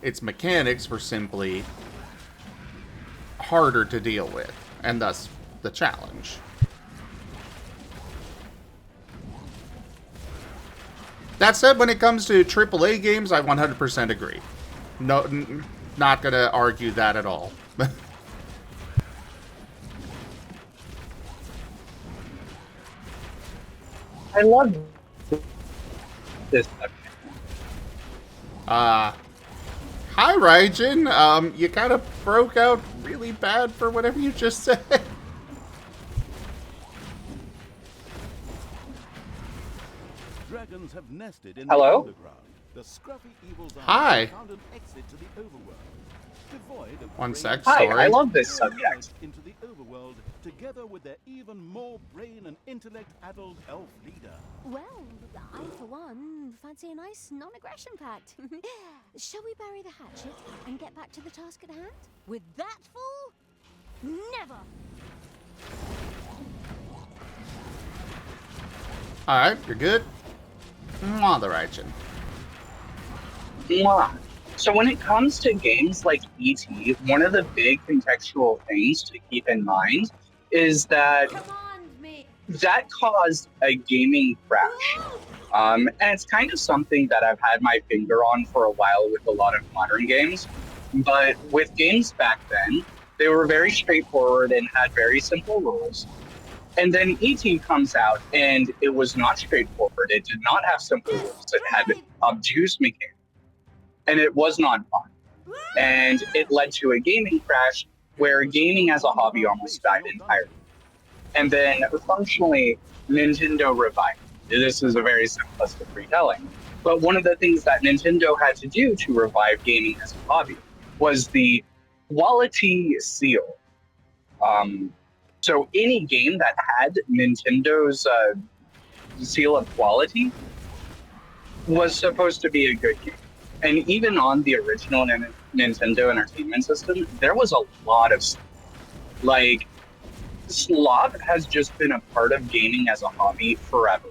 S1: Its mechanics were simply harder to deal with, and thus the challenge. That said, when it comes to AAA games, I 100% agree. No, not gonna argue that at all.
S8: I love this.
S1: Hi, Raijin. You kind of broke out really bad for whatever you just said.
S2: Dragons have nested in
S8: Hello?
S2: the underground. The scruffy evil's
S1: Hi.
S2: eyes found an exit to the overworld. Devoid of
S1: One sec,
S8: Hi,
S1: story.
S8: I love this
S2: they
S8: subject.
S2: emerged into the overworld together with their even more brain and intellect-addled elf leader.
S4: Well, I, for one, fancy a nice non-aggression pact. Shall we bury the hatchet and get back to the task at hand? With that fool? Never!
S1: Alright, you're good. Mwah, the Raijin.
S8: Mwah. So when it comes to games like E.T., one of the big contextual things to keep in mind is that
S4: Command me!
S8: that caused a gaming crash. And it's kind of something that I've had my finger on for a while with a lot of modern games. But with games back then, they were very straightforward and had very simple rules. And then E.T. comes out, and it was not straightforward. It did not have simple rules. It had obtuse mechanics. And it was not fun. And it led to a gaming crash where gaming as a hobby almost died entirely. And then, functionally, Nintendo revived it. This is a very simplistic retelling. But one of the things that Nintendo had to do to revive gaming as a hobby was the quality seal. So any game that had Nintendo's seal of quality was supposed to be a good game. And even on the original Nintendo Entertainment System, there was a lot of stuff. Like, slop has just been a part of gaming as a hobby forever.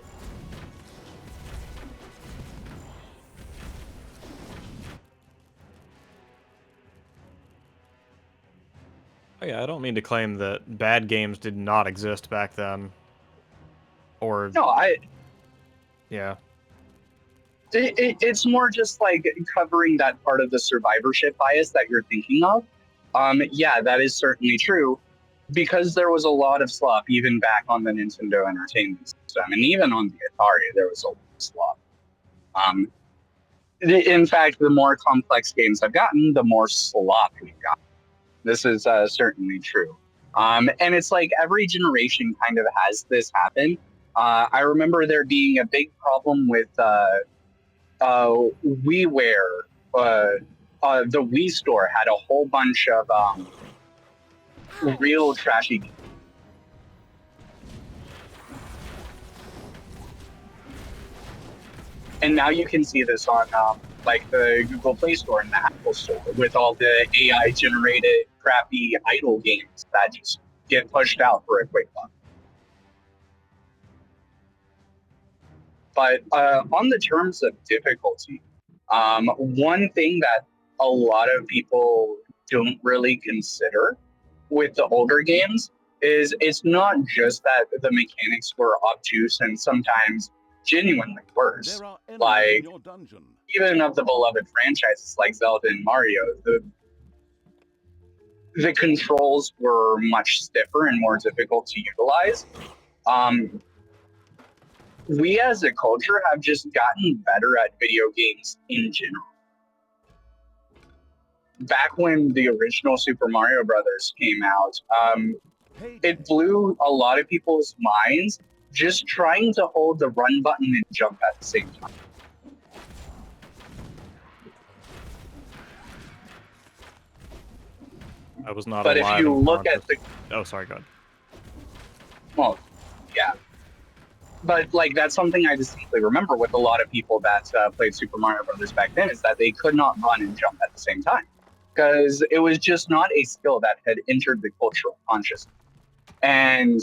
S5: Oh, yeah, I don't mean to claim that bad games did not exist back then. Or,
S8: No,
S5: yeah.
S8: It's more just like covering that part of the survivorship bias that you're thinking of. Yeah, that is certainly true, because there was a lot of slop even back on the Nintendo Entertainment System, and even on the Atari, there was a lot of slop. In fact, the more complex games I've gotten, the more slop we've gotten. This is certainly true. And it's like every generation kind of has this happen. I remember there being a big problem with WiiWare. The Wii store had a whole bunch of real trashy games. And now you can see this on like the Google Play Store and the Apple Store with all the AI generated crappy idle games that just get pushed out for a quick buck. But on the terms of difficulty, one thing that a lot of people don't really consider with the older games is it's not just that the mechanics were obtuse and sometimes genuinely worse.
S2: There are enemies
S8: Like,
S2: in your dungeon.
S8: even of the beloved franchises like Zelda and Mario, the controls were much stiffer and more difficult to utilize. We as a culture have just gotten better at video games in general. Back when the original Super Mario Brothers came out, it blew a lot of people's minds just trying to hold the run button and jump at the same time.
S5: I was not
S8: But if
S5: alive
S8: you
S5: and
S8: look at
S5: conscious. Oh, sorry, go ahead.
S8: well, yeah. But like that's something I distinctly remember with a lot of people that played Super Mario Brothers back then is that they could not run and jump at the same time because it was just not a skill that had entered the cultural consciousness. And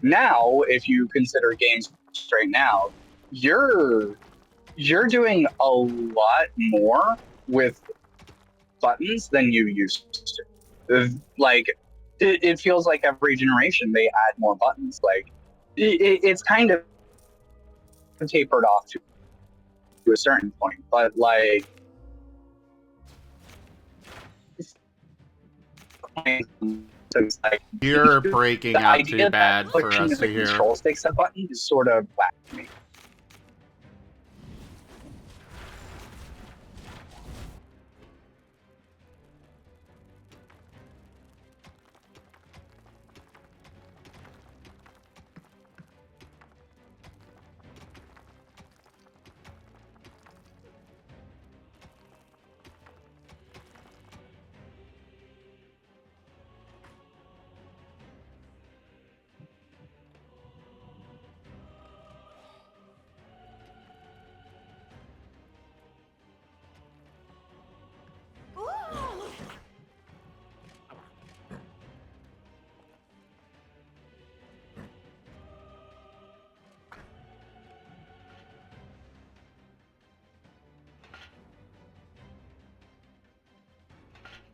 S8: now, if you consider games right now, you're doing a lot more with buttons than you used to. Like it feels like every generation they add more buttons. Like it's kind of tapered off to a certain point, but like so it's like
S1: You're breaking
S8: the
S1: out too
S8: idea that
S1: bad for
S8: pushing
S1: us
S8: the
S1: to hear.
S8: control sticks a button is sort of whack to me.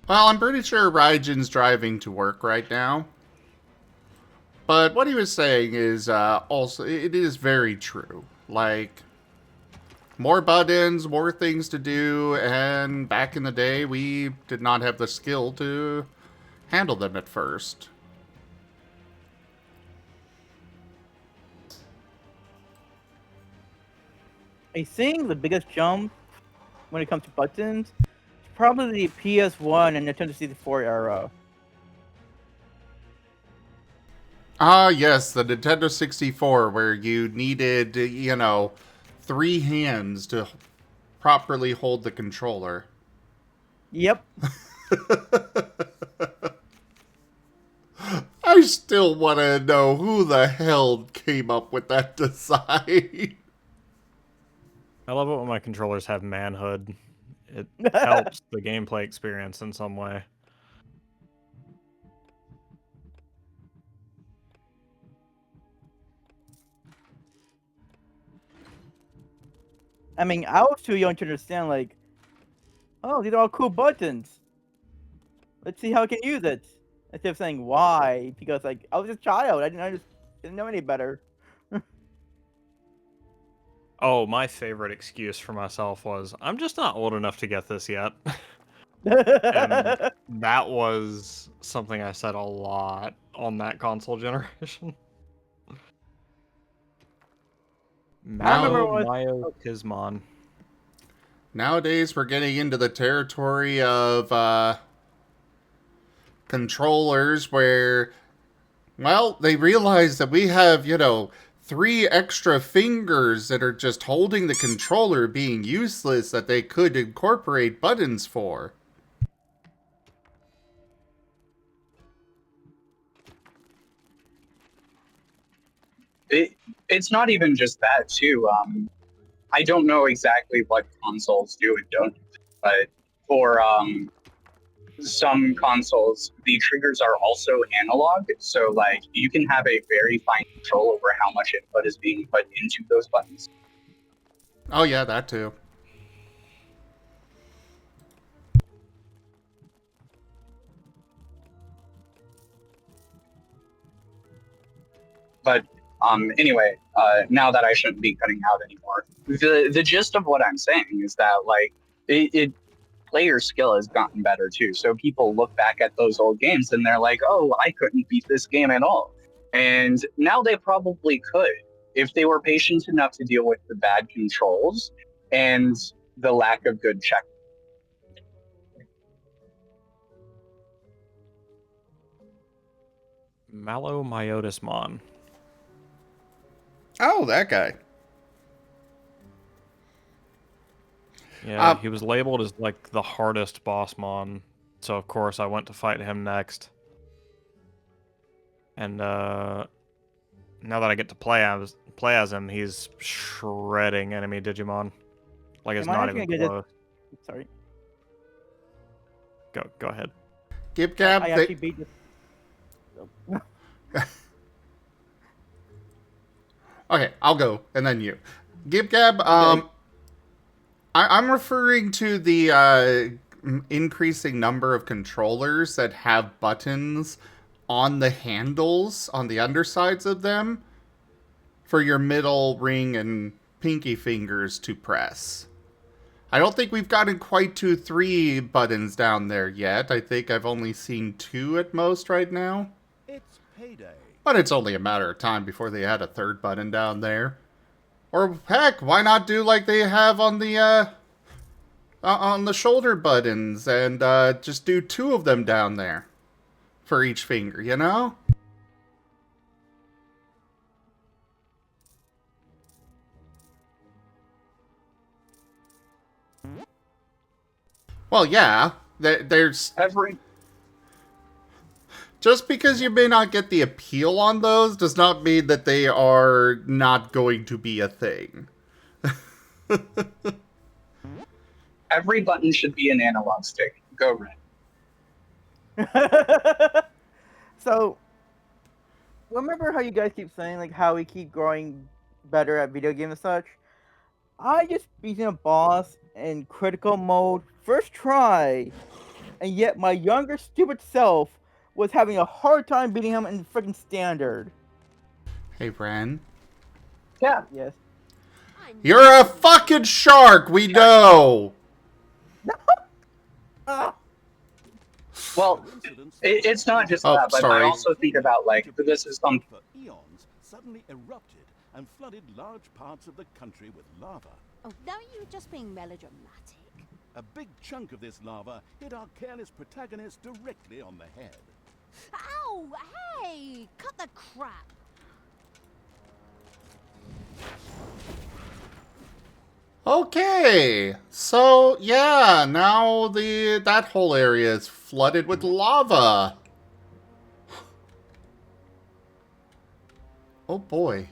S1: Well, I'm pretty sure Raijin's driving to work right now. But what he was saying is also, it is very true. Like, more buttons, more things to do, and back in the day, we did not have the skill to handle them at first.
S7: I think the biggest jump when it comes to buttons is probably the PS1 and Nintendo 64 era.
S1: Ah, yes, the Nintendo 64, where you needed, 3 hands to properly hold the controller.
S7: Yep.
S1: I still want to know who the hell came up with that design.
S5: I love it when my controllers have manhood. It helps the gameplay experience in some way.
S7: I mean, I was too young to understand, like, oh, these are all cool buttons. Let's see how I can use it. Instead of saying why, because, like, I was a child. I just didn't know any better.
S5: Oh, my favorite excuse for myself was, I'm just not old enough to get this yet. And that was something I said a lot on that console generation.
S7: remember
S5: Malo
S7: when-
S5: Mayo Tismon.
S1: Nowadays, we're getting into the territory of controllers where, well, they realize that we have, 3 extra fingers that are just holding the controller being useless that they could incorporate buttons for.
S8: It's not even just that too. I don't know exactly what consoles do and don't, but for some consoles, the triggers are also analog. So like you can have a very fine control over how much input is being put into those buttons.
S1: Oh yeah, that too.
S8: But anyway, now that I shouldn't be cutting out anymore, the gist of what I'm saying is that like it player skill has gotten better too. So people look back at those old games and they're like, oh, I couldn't beat this game at all. And now they probably could if they were patient enough to deal with the bad controls and the lack of good check.
S5: Malo Myotismon.
S1: Oh, that guy.
S5: Yeah, he was labeled as like the hardest bossmon, so of course I went to fight him next. And now that I get to play play as him, he's shredding enemy Digimon. Like, it's
S7: Am I
S5: not
S7: actually
S5: even
S7: gonna
S5: close.
S7: Sorry.
S5: Go ahead.
S1: Gib Gab,
S7: I actually beat this.
S1: Okay, I'll go, and then you. Gib Gab, I'm referring to the increasing number of controllers that have buttons on the handles, on the undersides of them, for your middle ring and pinky fingers to press. I don't think we've gotten quite to 3 buttons down there yet. I think I've only seen 2 at most right now.
S2: It's payday.
S1: But it's only a matter of time before they add a 3rd button down there. Or heck, why not do like they have on the shoulder buttons and just do 2 of them down there for each finger, you know? Well, yeah, there's... Just because you may not get the appeal on those does not mean that they are not going to be a thing.
S8: Every button should be an analog stick. Go Ren.
S7: So, remember how you guys keep saying like how we keep growing better at video games and such? I just beating a boss in critical mode first try, and yet my younger stupid self was having a hard time beating him in freaking standard.
S1: Hey, Bran.
S8: Yeah.
S7: Yes.
S1: You're a fucking shark, we know!
S8: Well, it's not just that, but I also think about, like, this is some...
S2: For eons, suddenly erupted and flooded large parts of the country with lava.
S4: Oh, now you're just being melodramatic.
S2: A big chunk of this lava hit our careless protagonist directly on the head.
S4: Ow! Hey! Cut the crap!
S1: Okay, so yeah, now that whole area is flooded with lava. Oh boy.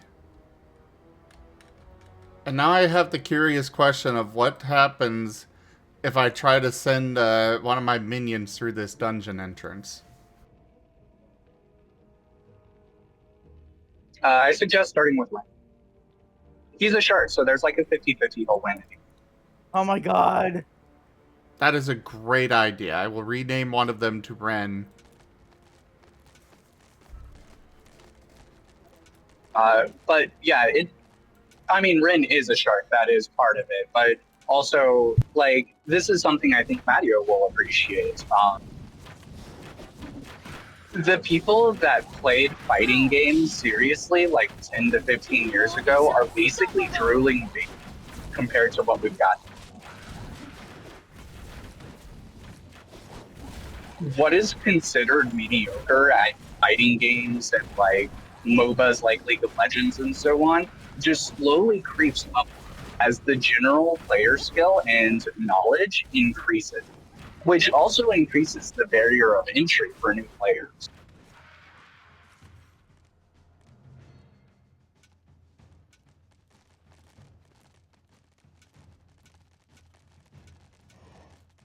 S1: And now I have the curious question of what happens if I try to send one of my minions through this dungeon entrance.
S8: I suggest starting with Ren. He's a shark, so there's like a 50-50 he'll win.
S7: Oh my god.
S1: That is a great idea. I will rename one of them to Ren.
S8: But yeah, I mean, Ren is a shark. That is part of it. But also, like, this is something I think Mario will appreciate. The people that played fighting games seriously, like 10 to 15 years ago, are basically drooling compared to what we've got. What is considered mediocre at fighting games and like MOBAs like League of Legends and so on just slowly creeps up as the general player skill and knowledge increases, which also increases the barrier of entry for new players.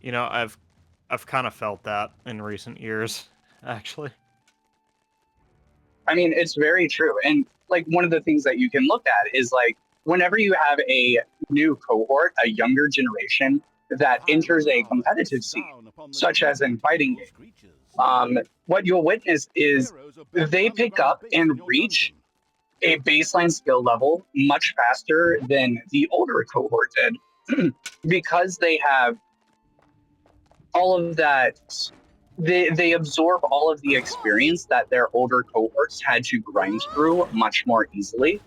S5: You know, I've kind of felt that in recent years, actually.
S8: I mean, it's very true. And like one of the things that you can look at is like whenever you have a new cohort, a younger generation that enters a competitive scene, such as in fighting games, what you'll witness is they pick up and reach a baseline skill level much faster than the older cohort did because they have all of that. They absorb all of the experience that their older cohorts had to grind through much more easily,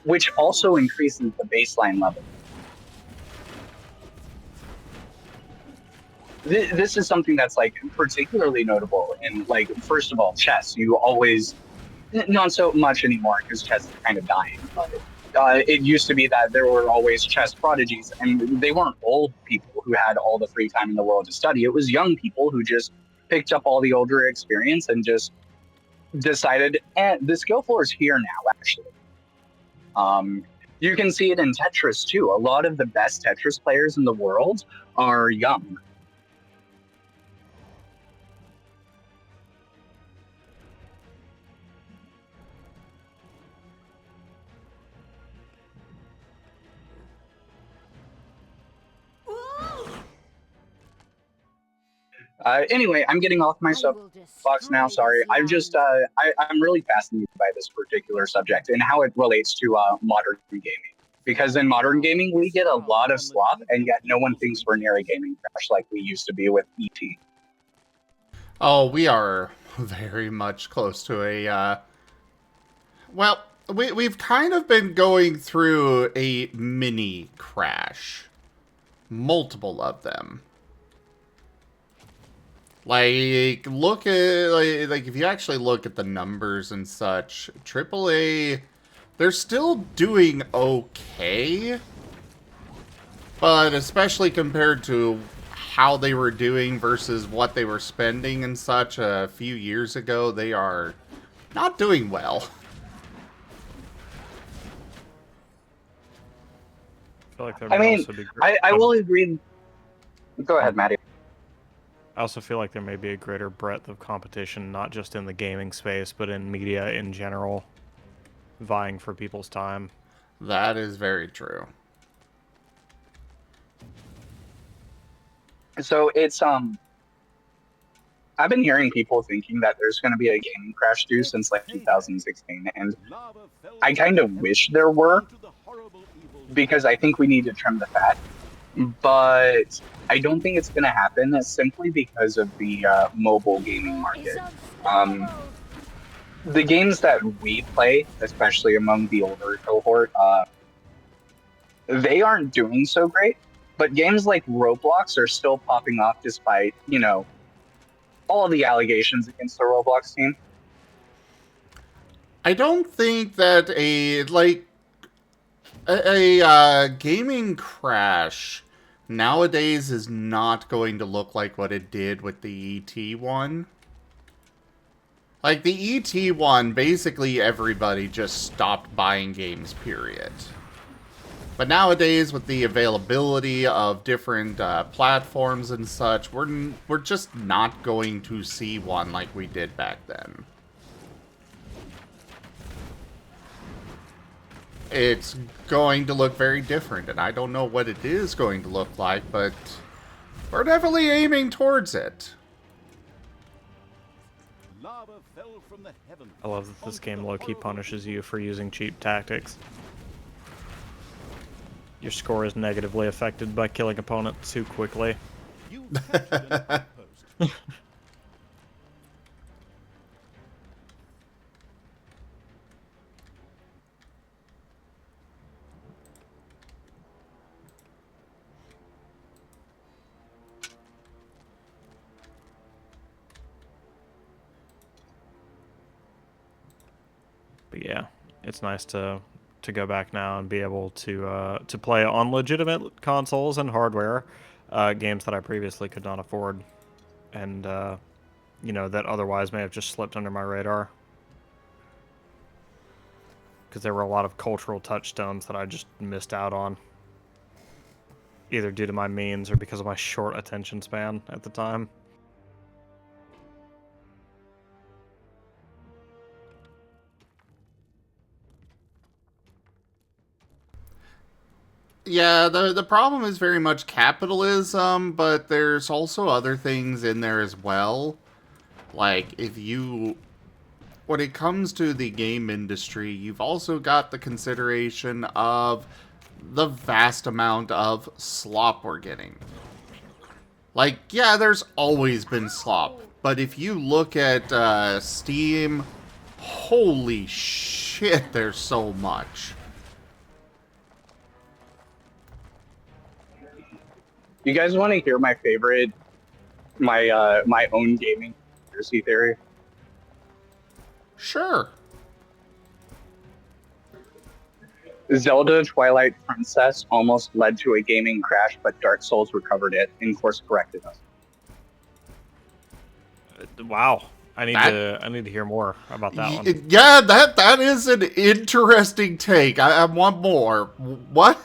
S8: which also increases the baseline level. This is something that's like particularly notable in, like, first of all, chess. You always, not so much anymore because chess is kind of dying, but it used to be that there were always chess prodigies, and they weren't old people who had all the free time in the world to study. It was young people who just picked up all the older experience and just decided, the skill floor is here now, actually. You can see it in Tetris too. A lot of the best Tetris players in the world are young. Anyway, I'm getting off my soapbox now. Sorry, I'm really fascinated by this particular subject and how it relates to modern gaming. Because in modern gaming, we get a lot of slop, and yet no one thinks we're near a gaming crash like we used to be with ET.
S1: Oh, we are very much close to a, well, we've kind of been going through a mini crash. Multiple of them. Like, look at, like if you actually look at the numbers and such, AAA, they're still doing okay. But especially compared to how they were doing versus what they were spending and such a few years ago, they are not doing well.
S8: I mean, I will agree. Go ahead, Maddie.
S5: I also feel like there may be a greater breadth of competition, not just in the gaming space, but in media in general, vying for people's time.
S1: That is very true.
S8: So it's I've been hearing people thinking that there's going to be a gaming crash due since like 2016, and I kind of wish there were, because I think we need to trim the fat. But I don't think it's going to happen simply because of the mobile gaming market. The games that we play, especially among the older cohort, they aren't doing so great. But games like Roblox are still popping off despite, you know, all the allegations against the Roblox team.
S1: I don't think that a gaming crash nowadays is not going to look like what it did with the ET one. Like, the ET one, basically everybody just stopped buying games, period. But nowadays, with the availability of different platforms and such, we're just not going to see one like we did back then. It's going to look very different, and I don't know what it is going to look like, but we're definitely aiming towards it.
S5: I love that this game low-key punishes you for using cheap tactics. Your score is negatively affected by killing opponents too quickly. But yeah, it's nice to go back now and be able to play on legitimate consoles and hardware games that I previously could not afford, and you know, that otherwise may have just slipped under my radar because there were a lot of cultural touchstones that I just missed out on, either due to my means or because of my short attention span at the time.
S1: Yeah, the problem is very much capitalism, but there's also other things in there as well. Like, when it comes to the game industry, you've also got the consideration of the vast amount of slop we're getting. Like, yeah, there's always been slop, but if you look at Steam, holy shit, there's so much.
S8: You guys want to hear my favorite, my own gaming conspiracy theory?
S1: Sure.
S8: Zelda Twilight Princess almost led to a gaming crash, but Dark Souls recovered it and course corrected us.
S5: Wow. I need to hear more about that one.
S1: Yeah, that is an interesting take. I want more. What?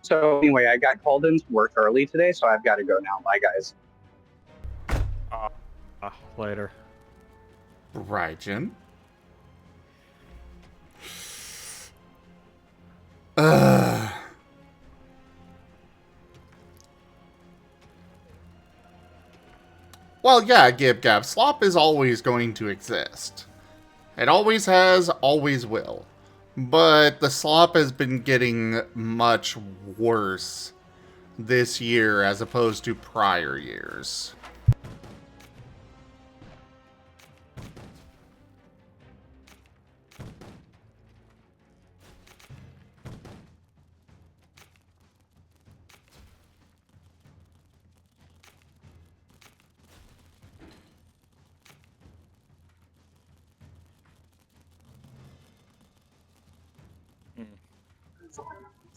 S8: So anyway, I got called into work early today, so I've got to go now. Bye, guys.
S5: Later.
S1: Right, Jin. Well, yeah, Gib Gab. Slop is always going to exist. It always has, always will. But the slop has been getting much worse this year as opposed to prior years.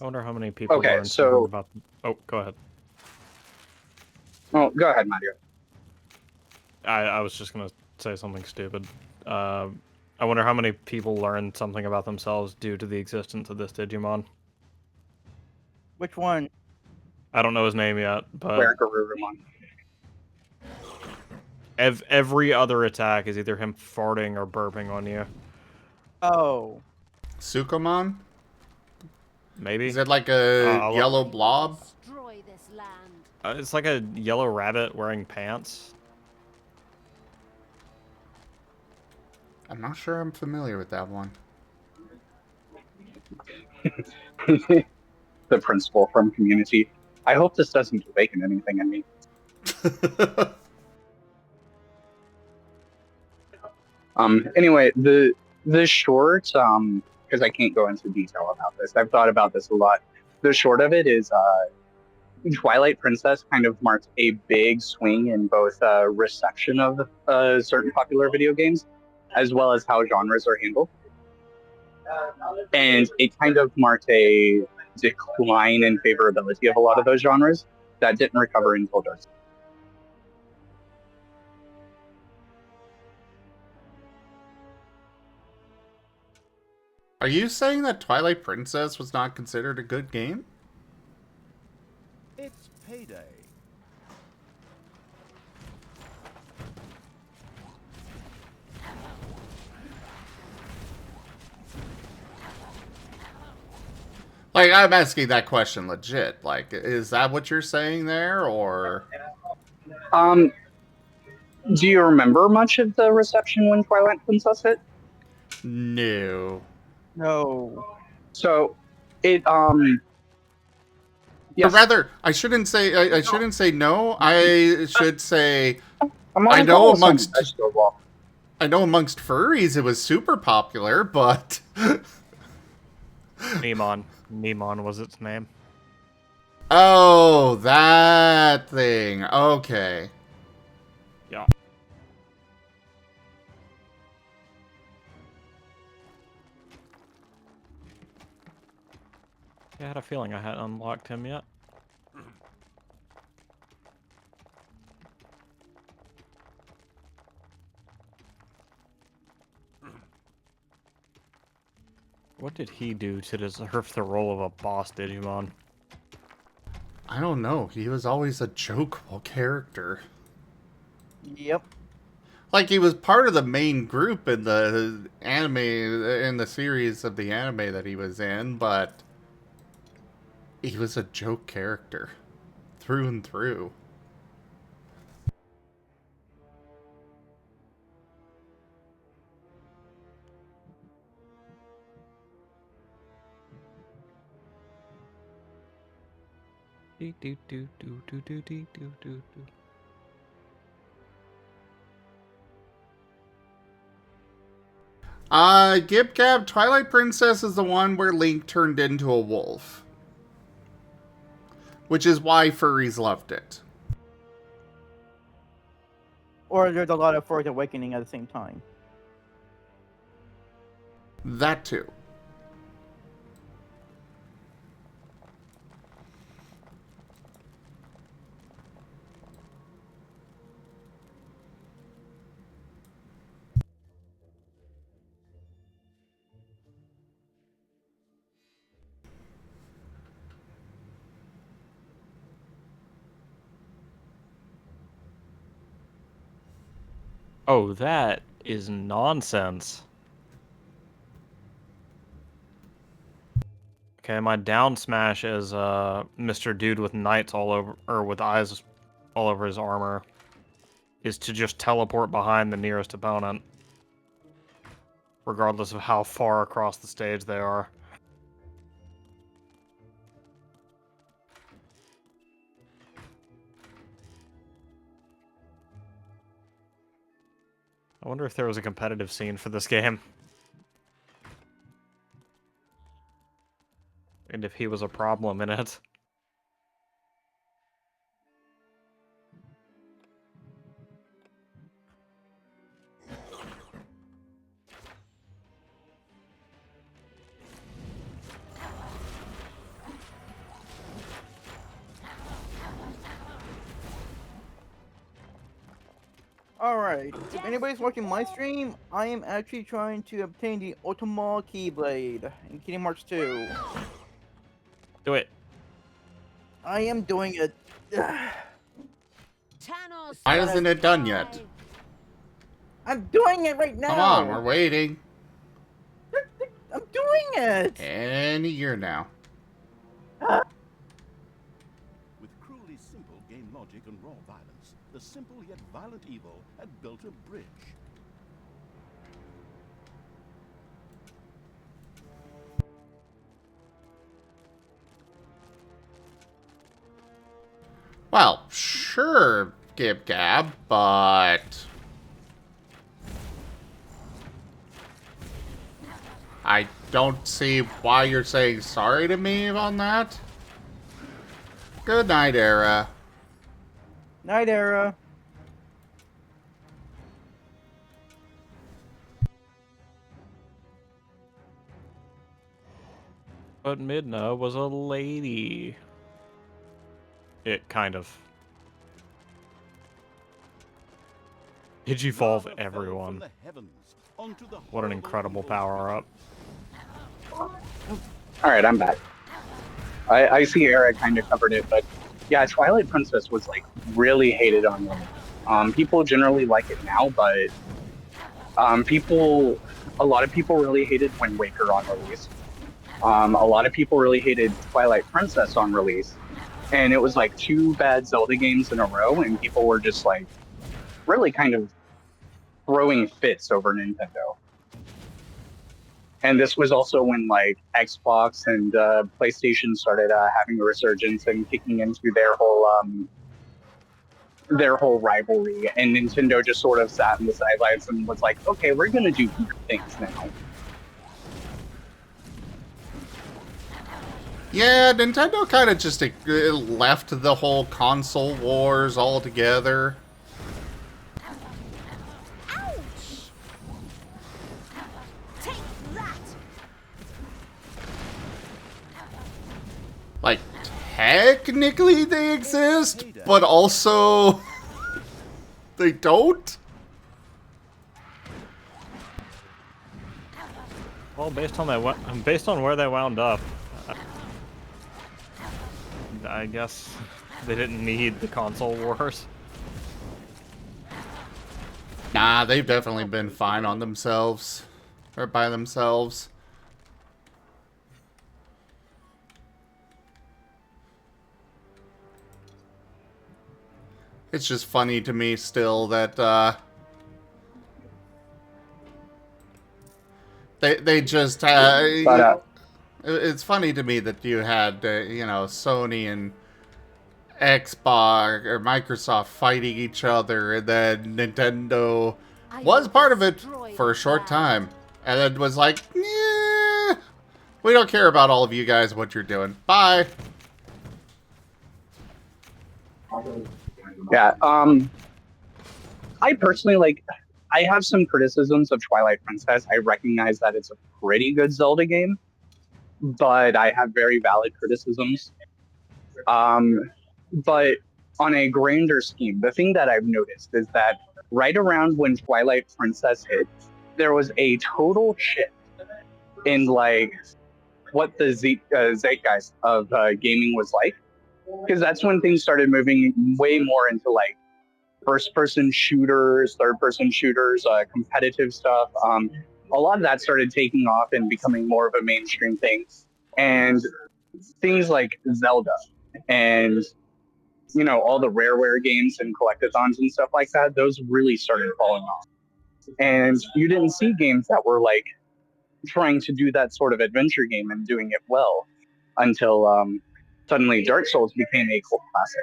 S5: I wonder how many people
S8: Okay,
S5: learn
S8: so-
S5: something about. Oh, go ahead.
S8: Oh, go ahead, Mario.
S5: I was just gonna say something stupid. I wonder how many people learn something about themselves due to the existence of this Digimon.
S7: Which one?
S5: I don't know his name yet, but
S8: Where Garurumon.
S5: every other attack is either him farting or burping on you.
S7: Oh.
S1: Sukomon?
S5: Maybe.
S1: Is it like a yellow blob?
S4: Destroy this land.
S5: It's like a yellow rabbit wearing pants.
S1: I'm not sure I'm familiar with that one.
S8: The principal from Community. I hope this doesn't awaken anything in me. Anyway, the short, because I can't go into detail about this. I've thought about this a lot. The short of it is Twilight Princess kind of marked a big swing in both reception of certain popular video games, as well as how genres are handled. And it kind of marked a decline in favorability of a lot of those genres that didn't recover until Dark.
S1: Are you saying that Twilight Princess was not considered a good game?
S2: It's payday.
S1: Like, I'm asking that question legit. Like, is that what you're saying there, or?
S8: Do you remember much of the reception when Twilight Princess hit?
S1: No.
S7: No.
S8: So, it
S1: Or rather, I shouldn't say. I shouldn't say no. I should say. I know amongst furries it was super popular, but
S5: Nemon. Nemon was its name.
S1: oh, that thing. Okay.
S5: Yeah. I had a feeling I hadn't unlocked him yet. What did he do to deserve the role of a boss Digimon?
S1: I don't know. He was always a jokeable character.
S7: Yep.
S1: Like, he was part of the main group in the anime, in the series of the anime that he was in, but he was a joke character. Through and through. Gib Gab, Twilight Princess is the one where Link turned into a wolf. Which is why furries loved it.
S7: Or there's a lot of Force Awakening at the same time.
S1: That too.
S5: Oh, that is nonsense. Okay, my down smash is Mr. Dude with knights all over, or with eyes all over his armor, is to just teleport behind the nearest opponent, regardless of how far across the stage they are. I wonder if there was a competitive scene for this game. And if he was a problem in it.
S7: Alright, if anybody's watching my stream, I am actually trying to obtain the Ultima Keyblade in Kingdom Hearts 2.
S5: Do it.
S7: I am doing it.
S4: Thanos,
S1: Why isn't it done yet?
S7: I'm doing it right now!
S1: Come on, we're waiting.
S7: I'm doing it!
S1: Any year now.
S2: With cruelly simple game logic and raw violence, the simple yet violent evil had built a bridge.
S1: Well, sure, Gib Gab, but I don't see why you're saying sorry to me on that. Good night, Era.
S7: Night, Era.
S5: But Midna was a lady. It kind of. Digivolve
S2: Lava fell
S5: everyone.
S2: from the heavens onto the
S5: What an
S2: horrible
S5: incredible
S2: evil
S5: power-up.
S8: Alright, I'm back. I see Eric kind of covered it, but yeah, Twilight Princess was like really hated on release. People generally like it now, but a lot of people really hated Wind Waker on release. A lot of people really hated Twilight Princess on release, and it was like 2 bad Zelda games in a row, and people were just like really kind of throwing fits over Nintendo. And this was also when like Xbox and PlayStation started having a resurgence and kicking into their whole rivalry, and Nintendo just sort of sat in the sidelines and was like, "Okay, we're gonna do things now."
S1: Yeah, Nintendo kind of just left the whole console wars altogether.
S4: ouch! Take that!
S1: Like, technically they exist, but also they don't.
S5: Well, based on where they wound up, I guess they didn't need the console wars.
S1: Nah, they've definitely been fine on themselves. Or by themselves. It's just funny to me still that, they just, it's funny to me that you had, you know, Sony and Xbox or Microsoft fighting each other, and then Nintendo was part of it for a short time, and then was like, yeah, we don't care about all of you guys, what you're doing. Bye.
S8: Yeah. I personally I have some criticisms of Twilight Princess. I recognize that it's a pretty good Zelda game, but I have very valid criticisms. But on a grander scheme, the thing that I've noticed is that right around when Twilight Princess hit, there was a total shift in like what the zeitgeist of gaming was like, because that's when things started moving way more into like first-person shooters, third-person shooters, competitive stuff. A lot of that started taking off and becoming more of a mainstream thing. And things like Zelda and all the Rareware games and collectathons and stuff like that, those really started falling off. And you didn't see games that were like trying to do that sort of adventure game and doing it well until suddenly Dark Souls became a cult classic.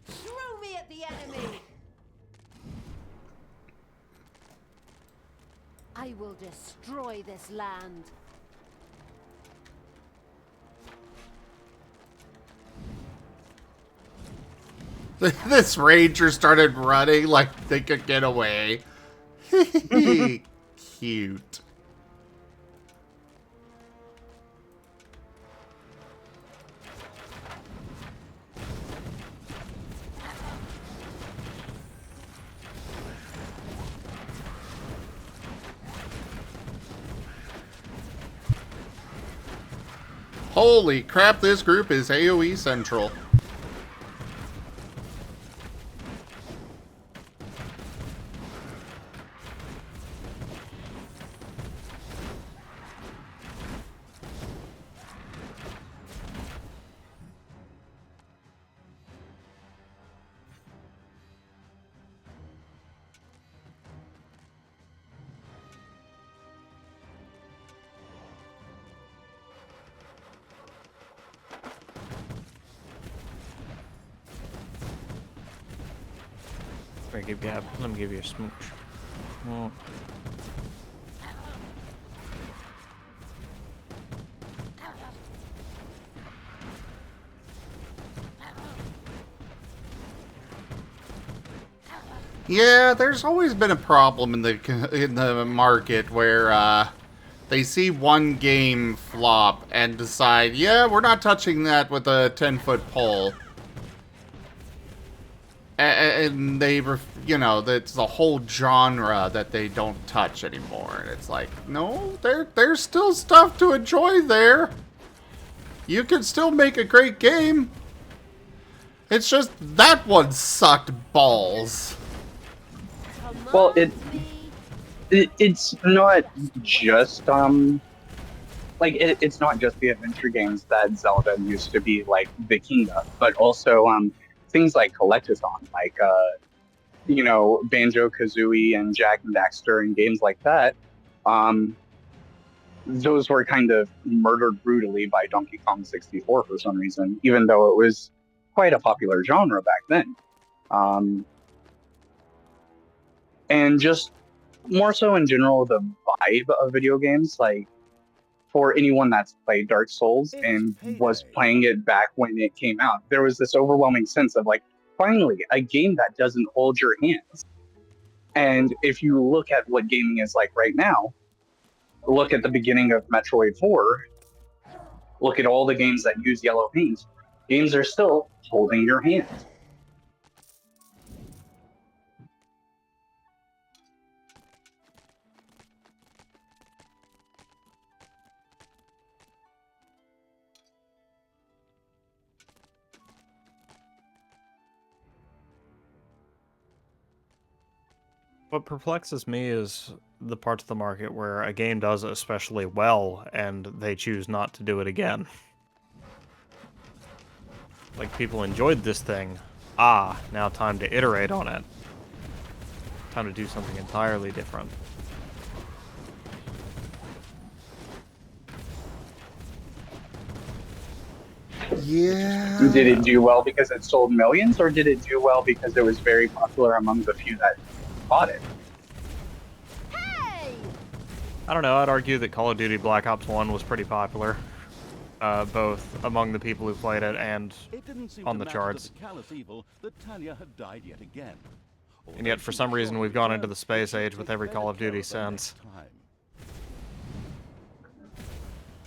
S4: Throw me at the enemy! I will destroy this land.
S1: This ranger started running like they could get away. Cute. Holy crap, this group is AoE central.
S5: Let me give you a smooch. Oh.
S1: Yeah, there's always been a problem in the market where they see one game flop and decide, yeah, we're not touching that with a 10-foot pole. And they, that's the whole genre that they don't touch anymore. And it's like, no, there's still stuff to enjoy there. You can still make a great game. It's just that one sucked balls.
S8: Well, it's not just it's not just the adventure games that Zelda used to be like the king of, but also things like collectathon, like Banjo-Kazooie and Jak and Daxter and games like that. Those were kind of murdered brutally by Donkey Kong 64 for some reason, even though it was quite a popular genre back then. And just more so in general, the vibe of video games, like for anyone that's played Dark Souls and was playing it back when it came out, there was this overwhelming sense of like, finally, a game that doesn't hold your hands. And if you look at what gaming is like right now, look at the beginning of Metroid 4, look at all the games that use yellow paint, games are still holding your hand.
S5: What perplexes me is the parts of the market where a game does especially well and they choose not to do it again. Like, people enjoyed this thing. Ah, now time to iterate on it. Time to do something entirely different.
S1: Yeah.
S8: Did it do well because it sold millions, or did it do well because it was very popular among the few that bought it?
S4: Hey!
S5: I don't know, I'd argue that Call of Duty Black Ops 1 was pretty popular. Both among the people who played it and
S2: It didn't seem
S5: on
S2: to
S5: the
S2: matter
S5: charts.
S2: to the callous evil that Talia had died yet again.
S5: And yet, for some reason, we've gone into the space age with every Call of Duty since.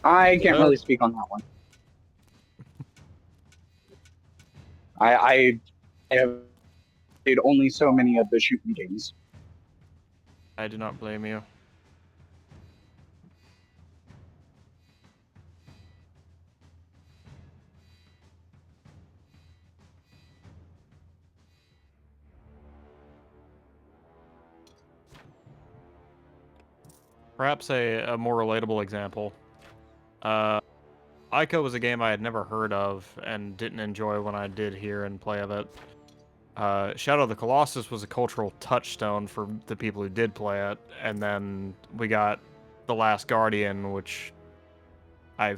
S8: I can't really speak on that one. I have played only so many of the shooting games.
S5: I do not blame you. Perhaps a more relatable example. Ico was a game I had never heard of and didn't enjoy when I did hear and play of it. Shadow of the Colossus was a cultural touchstone for the people who did play it, and then we got The Last Guardian, which I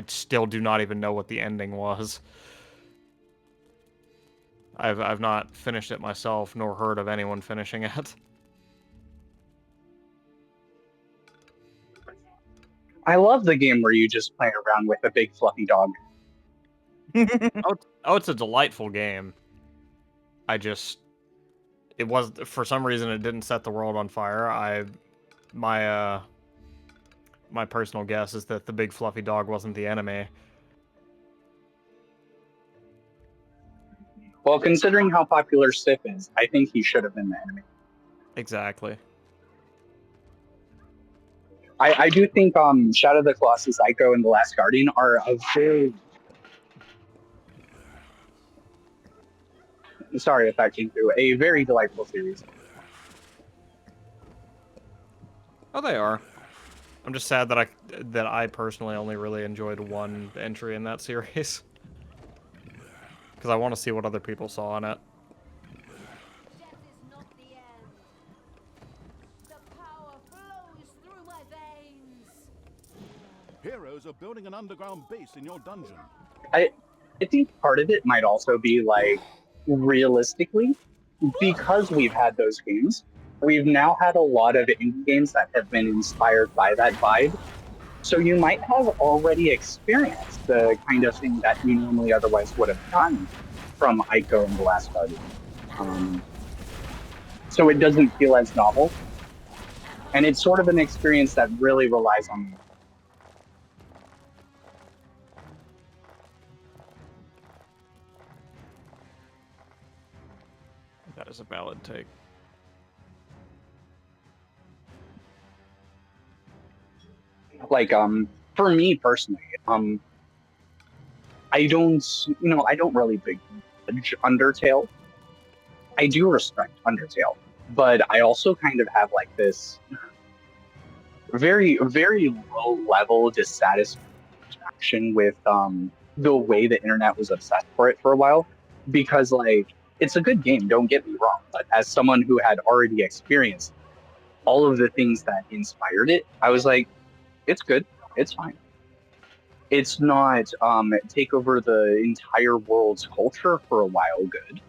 S5: still do not even know what the ending was. I've not finished it myself, nor heard of anyone finishing it.
S8: I love the game where you just play around with a big fluffy dog.
S5: Oh, it's a delightful game. It was, for some reason, it didn't set the world on fire. My personal guess is that the big fluffy dog wasn't the enemy.
S8: Well, considering how popular Sif is, I think he should have been the enemy.
S5: Exactly.
S8: I do think Shadow of the Colossus, Ico, and The Last Guardian are a very... Sorry if that came through. A very delightful series.
S5: Oh, they are. I'm just sad that I personally only really enjoyed one entry in that series. Because I want to see what other people saw in it.
S4: Death is not the end. The power flows through my veins.
S2: Heroes are building an underground base in your dungeon.
S8: I think part of it might also be, like, realistically, because we've had those games, we've now had a lot of indie games that have been inspired by that vibe. So you might have already experienced the kind of thing that you normally otherwise would have done from Ico and The Last Guardian. So it doesn't feel as novel. And it's sort of an experience that really relies on...
S5: That is a valid take.
S8: Like, for me personally, I don't really begrudge Undertale. I do respect Undertale, but I also kind of have like this very, very low level dissatisfaction with the way the internet was obsessed for it for a while, because like it's a good game, don't get me wrong, but as someone who had already experienced all of the things that inspired it, I was like, it's good, it's fine. It's not take over the entire world's culture for a while good.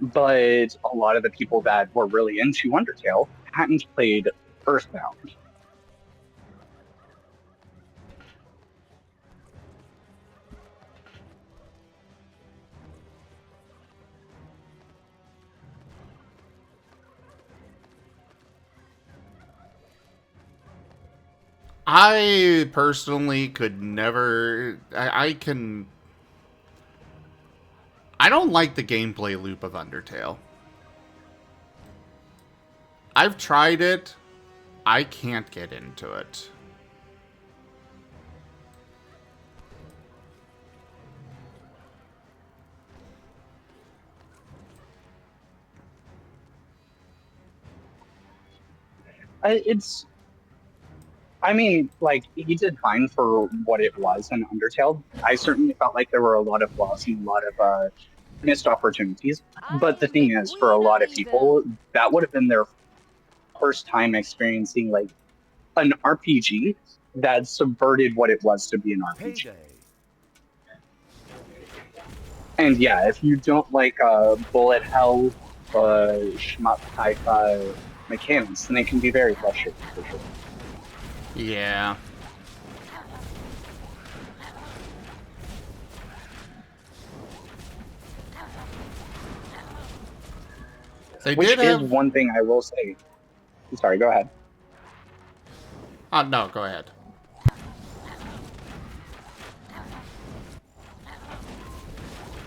S8: But a lot of the people that were really into Undertale hadn't played Earthbound.
S1: I personally could never. I don't like the gameplay loop of Undertale. I've tried it. I can't get into it.
S8: It's I mean, like, he did fine for what it was in Undertale. I certainly felt like there were a lot of flaws and a lot of missed opportunities. But the
S4: I'm the
S8: thing is, for a
S4: Queen
S8: lot
S4: of
S8: of people,
S4: Evil.
S8: that would have been their first time experiencing like an RPG that subverted what it was to be an RPG.
S2: Payday.
S8: And yeah, if you don't like bullet hell shmup type mechanics, then it can be very frustrating for sure.
S1: Yeah. They
S8: Which
S1: did
S8: is
S1: have...
S8: one thing I will say. Sorry, go ahead.
S1: Oh, no, go ahead.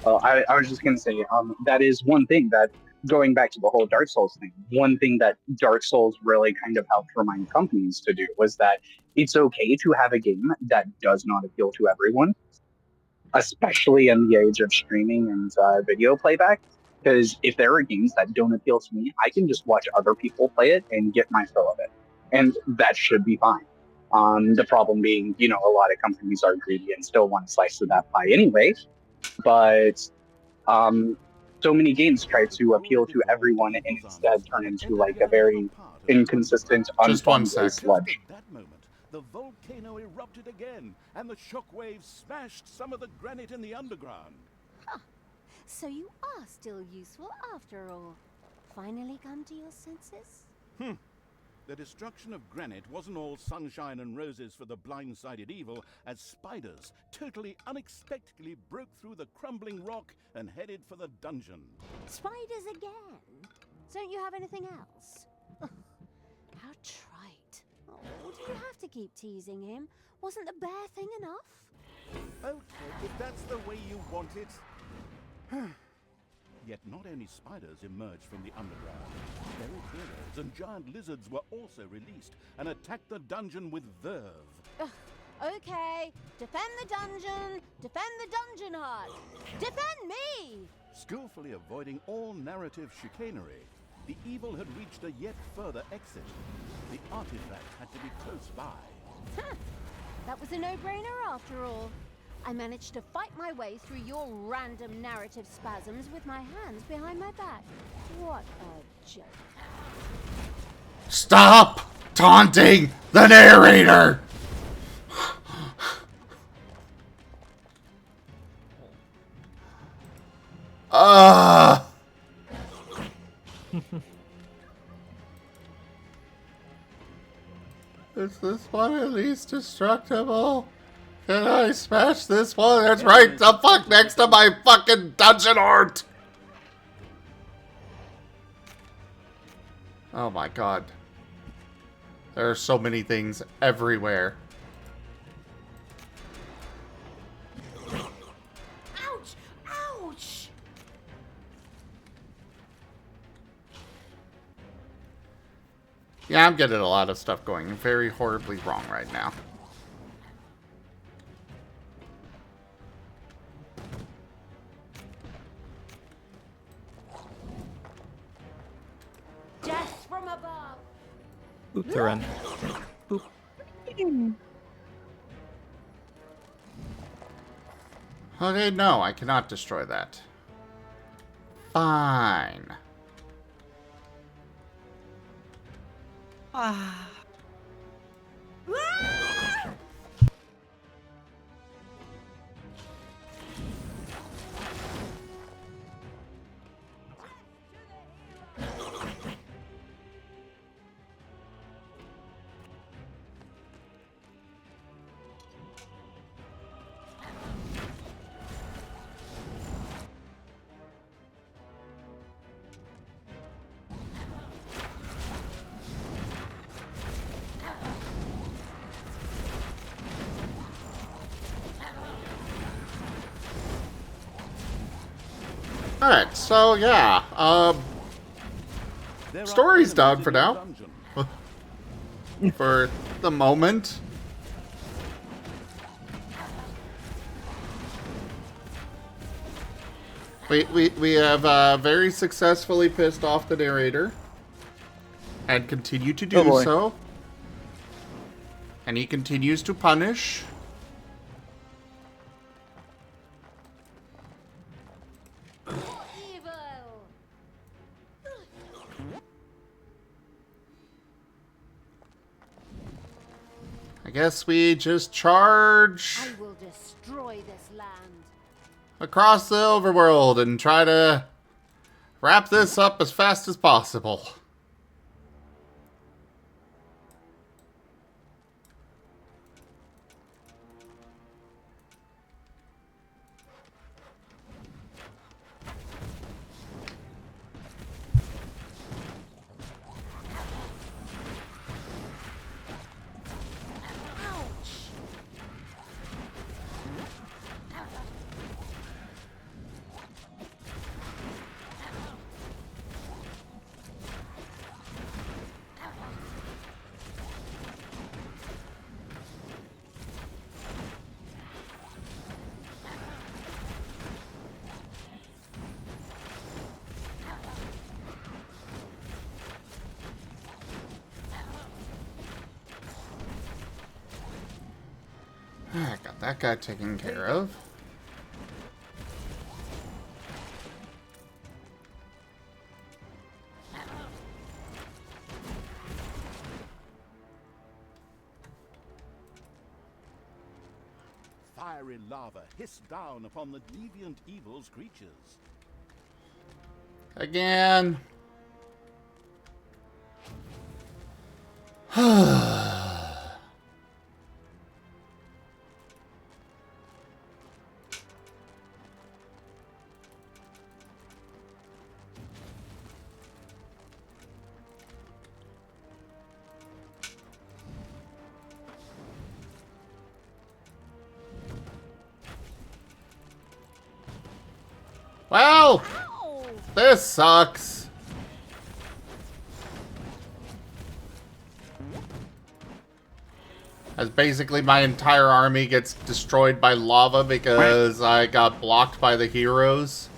S8: I was just going to say, that is one thing that, going back to the whole Dark Souls thing, one thing that Dark Souls really kind of helped remind companies to do was that it's okay to have a game that does not appeal to everyone, especially in the age of streaming and video playback. Because if there are games that don't appeal to me, I can just watch other people play it and get my fill of it. And that should be fine. The problem being, you know, a lot of companies are greedy and still want a slice of that pie anyway. But so many games try to appeal to everyone and instead turn into like a very inconsistent,
S1: Just one
S8: unfun
S1: sec.
S8: sludge.
S2: Just at that moment, the volcano erupted again, and the shockwaves smashed some of the granite in the underground.
S4: So you are still useful after all. Finally come to your senses?
S2: The destruction of granite wasn't all sunshine and roses for the blindsided evil, as spiders totally unexpectedly broke through the crumbling rock and headed for the dungeon.
S4: Spiders again? Don't you have anything else? Ugh, how trite. Oh, do you have to keep teasing him? Wasn't the bear thing enough?
S2: Okay, if that's the way you want it. Yet not only spiders emerged from the underground, fairy heroes and giant lizards were also released and attacked the dungeon with verve.
S4: Ugh, okay, defend the dungeon! Defend the dungeon heart! Defend me!
S2: Skillfully avoiding all narrative chicanery, the evil had reached a yet further exit. The artifact had to be close by.
S4: Huh, that was a no-brainer after all. I managed to fight my way through your random narrative spasms with my hands behind my back. What a joke.
S1: Stop taunting the narrator! Is this one at least destructible? Can I smash this one? That's right the fuck next to my fucking dungeon art! Oh my god. There are so many things everywhere.
S4: Ouch! Ouch!
S1: Yeah, I'm getting a lot of stuff going very horribly wrong right now.
S4: Death from above!
S5: Oop, they're in. Oop.
S1: Okay, no, I cannot destroy that. Fine. Alright, so yeah,
S2: There are
S1: story's done
S2: enemies
S1: for
S2: in your
S1: now.
S2: dungeon.
S1: For the moment. We have very successfully pissed off the narrator. and continue to
S7: Oh
S1: do
S7: boy.
S1: so. And he continues to punish.
S4: Evil!
S1: I guess we just charge
S4: I will destroy this land.
S1: across the overworld and try to wrap this up as fast as possible. I got that guy taken care of.
S2: Fiery lava hissed down upon the deviant evil's creatures.
S1: Again. Well,
S4: Ow!
S1: this sucks. As basically my entire army gets destroyed by lava because I got blocked by the heroes.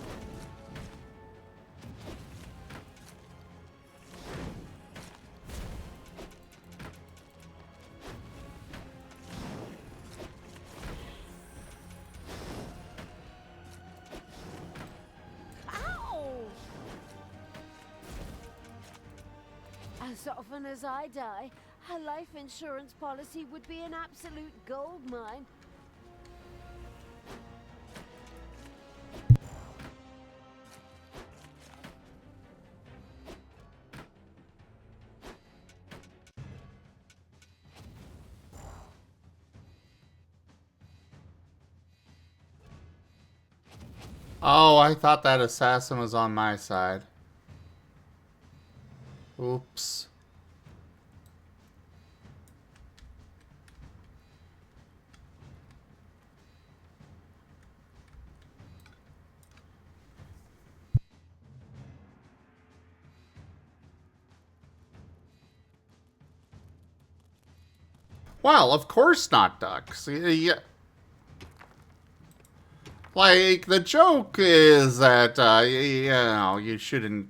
S4: Ow! As often as I die, a life insurance policy would be an absolute goldmine.
S1: Oh, I thought that assassin was on my side. Oops. Well, of course not ducks. Yeah. Like, the joke is that, you know, you shouldn't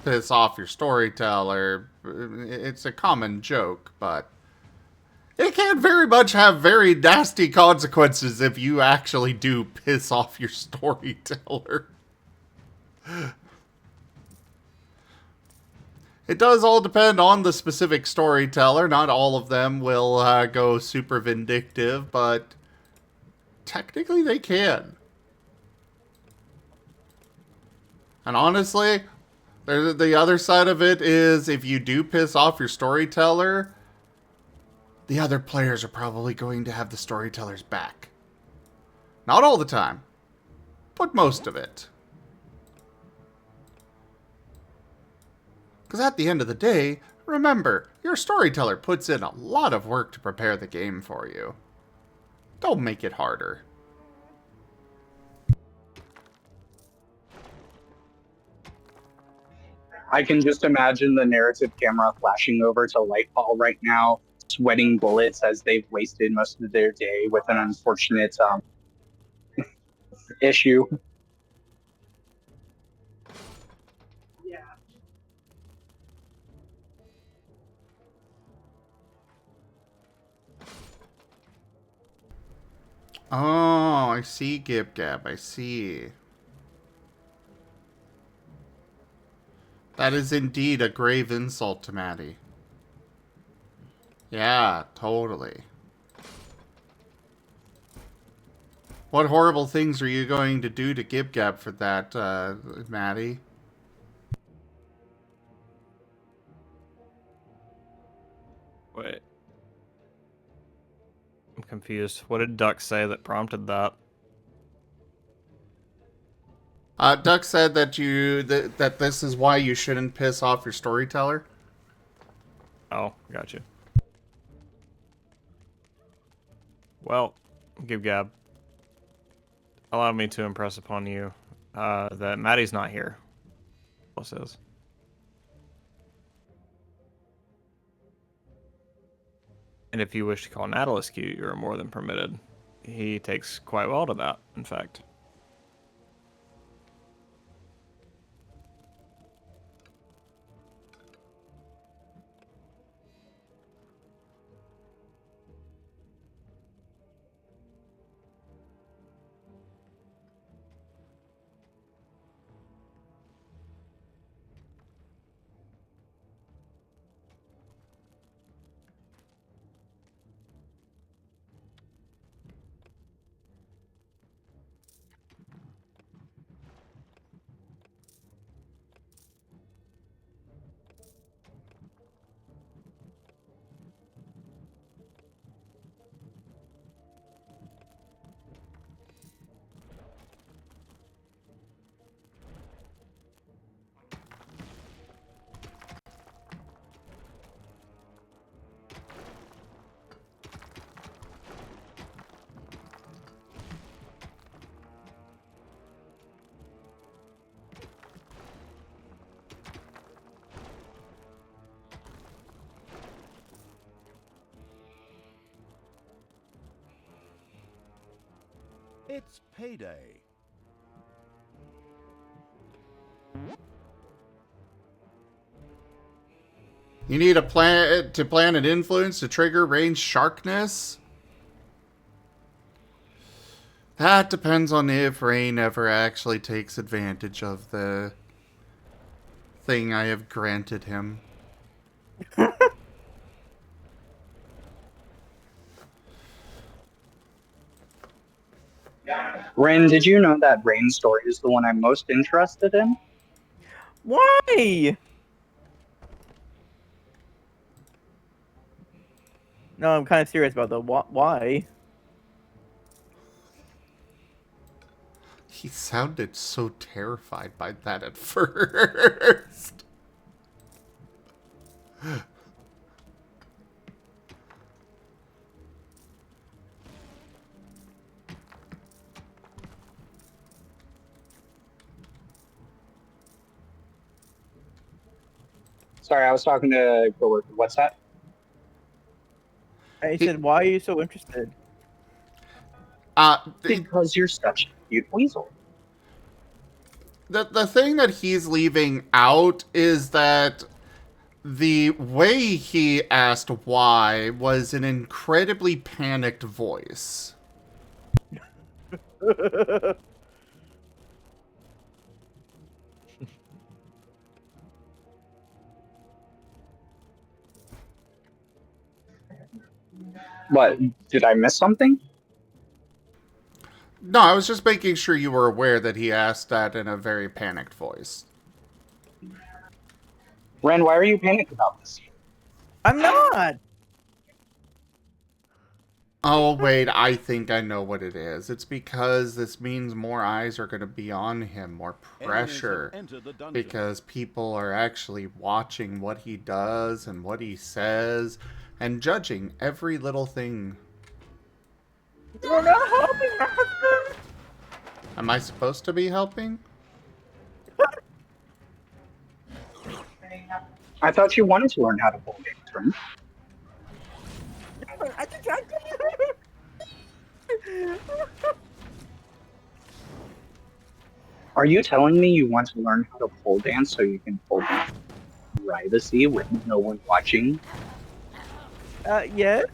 S1: piss off your storyteller. It's a common joke, but it can very much have very nasty consequences if you actually do piss off your storyteller. It does all depend on the specific storyteller. Not all of them will go super vindictive, but technically they can. And honestly, the other side of it is if you do piss off your storyteller, the other players are probably going to have the storyteller's back. Not all the time, but most of it. Because at the end of the day, remember, your storyteller puts in a lot of work to prepare the game for you. Don't make it harder.
S8: I can just imagine the narrative camera flashing over to Lightfall right now, sweating bullets as they've wasted most of their day with an unfortunate issue.
S1: Oh, I see, Gib Gab. I see. That is indeed a grave insult to Maddie. Yeah, totally. What horrible things are you going to do to Gib Gab for that, Maddie?
S5: Wait. I'm confused. What did Duck say that prompted that?
S1: Duck said that that this is why you shouldn't piss off your storyteller.
S5: Oh, gotcha. Well, Gib Gab, allow me to impress upon you that Maddie's not here. What says? And if you wish to call Nautilus cute, you are more than permitted. He takes quite well to that, in fact.
S2: It's payday.
S1: You need a plan to plan an influence to trigger range sharkness? That depends on if Rain ever actually takes advantage of the thing I have granted him.
S8: Ren, did you know that Rain's story is the one I'm most interested in?
S7: Why? No, I'm kind of serious about the why.
S1: He sounded so terrified by that at first.
S8: Sorry, I was talking to a coworker. What's that?
S7: I said, why are you so interested?
S8: Because you're such a cute weasel.
S1: The thing that he's leaving out is that the way he asked why was an incredibly panicked voice.
S8: What? Did I miss something?
S1: No, I was just making sure you were aware that he asked that in a very panicked voice.
S8: Ren, why are you panicked about this?
S7: I'm not.
S1: Oh, wait, I think I know what it is. It's because this means more eyes are going to be on him, more pressure. Because people are actually watching what he does and what he says and judging every little thing.
S7: You're not helping, Marten.
S1: Am I supposed to be helping?
S8: I thought you wanted to learn how to pole dance, Ren. Are you telling me you want to learn how to pole dance so you can pole dance in privacy with no one watching?
S7: Yes.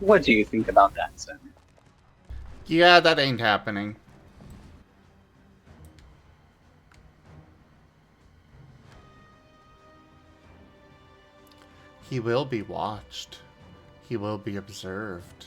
S8: What do you think about that, Zen?
S1: Yeah, that ain't happening. He will be watched. He will be observed.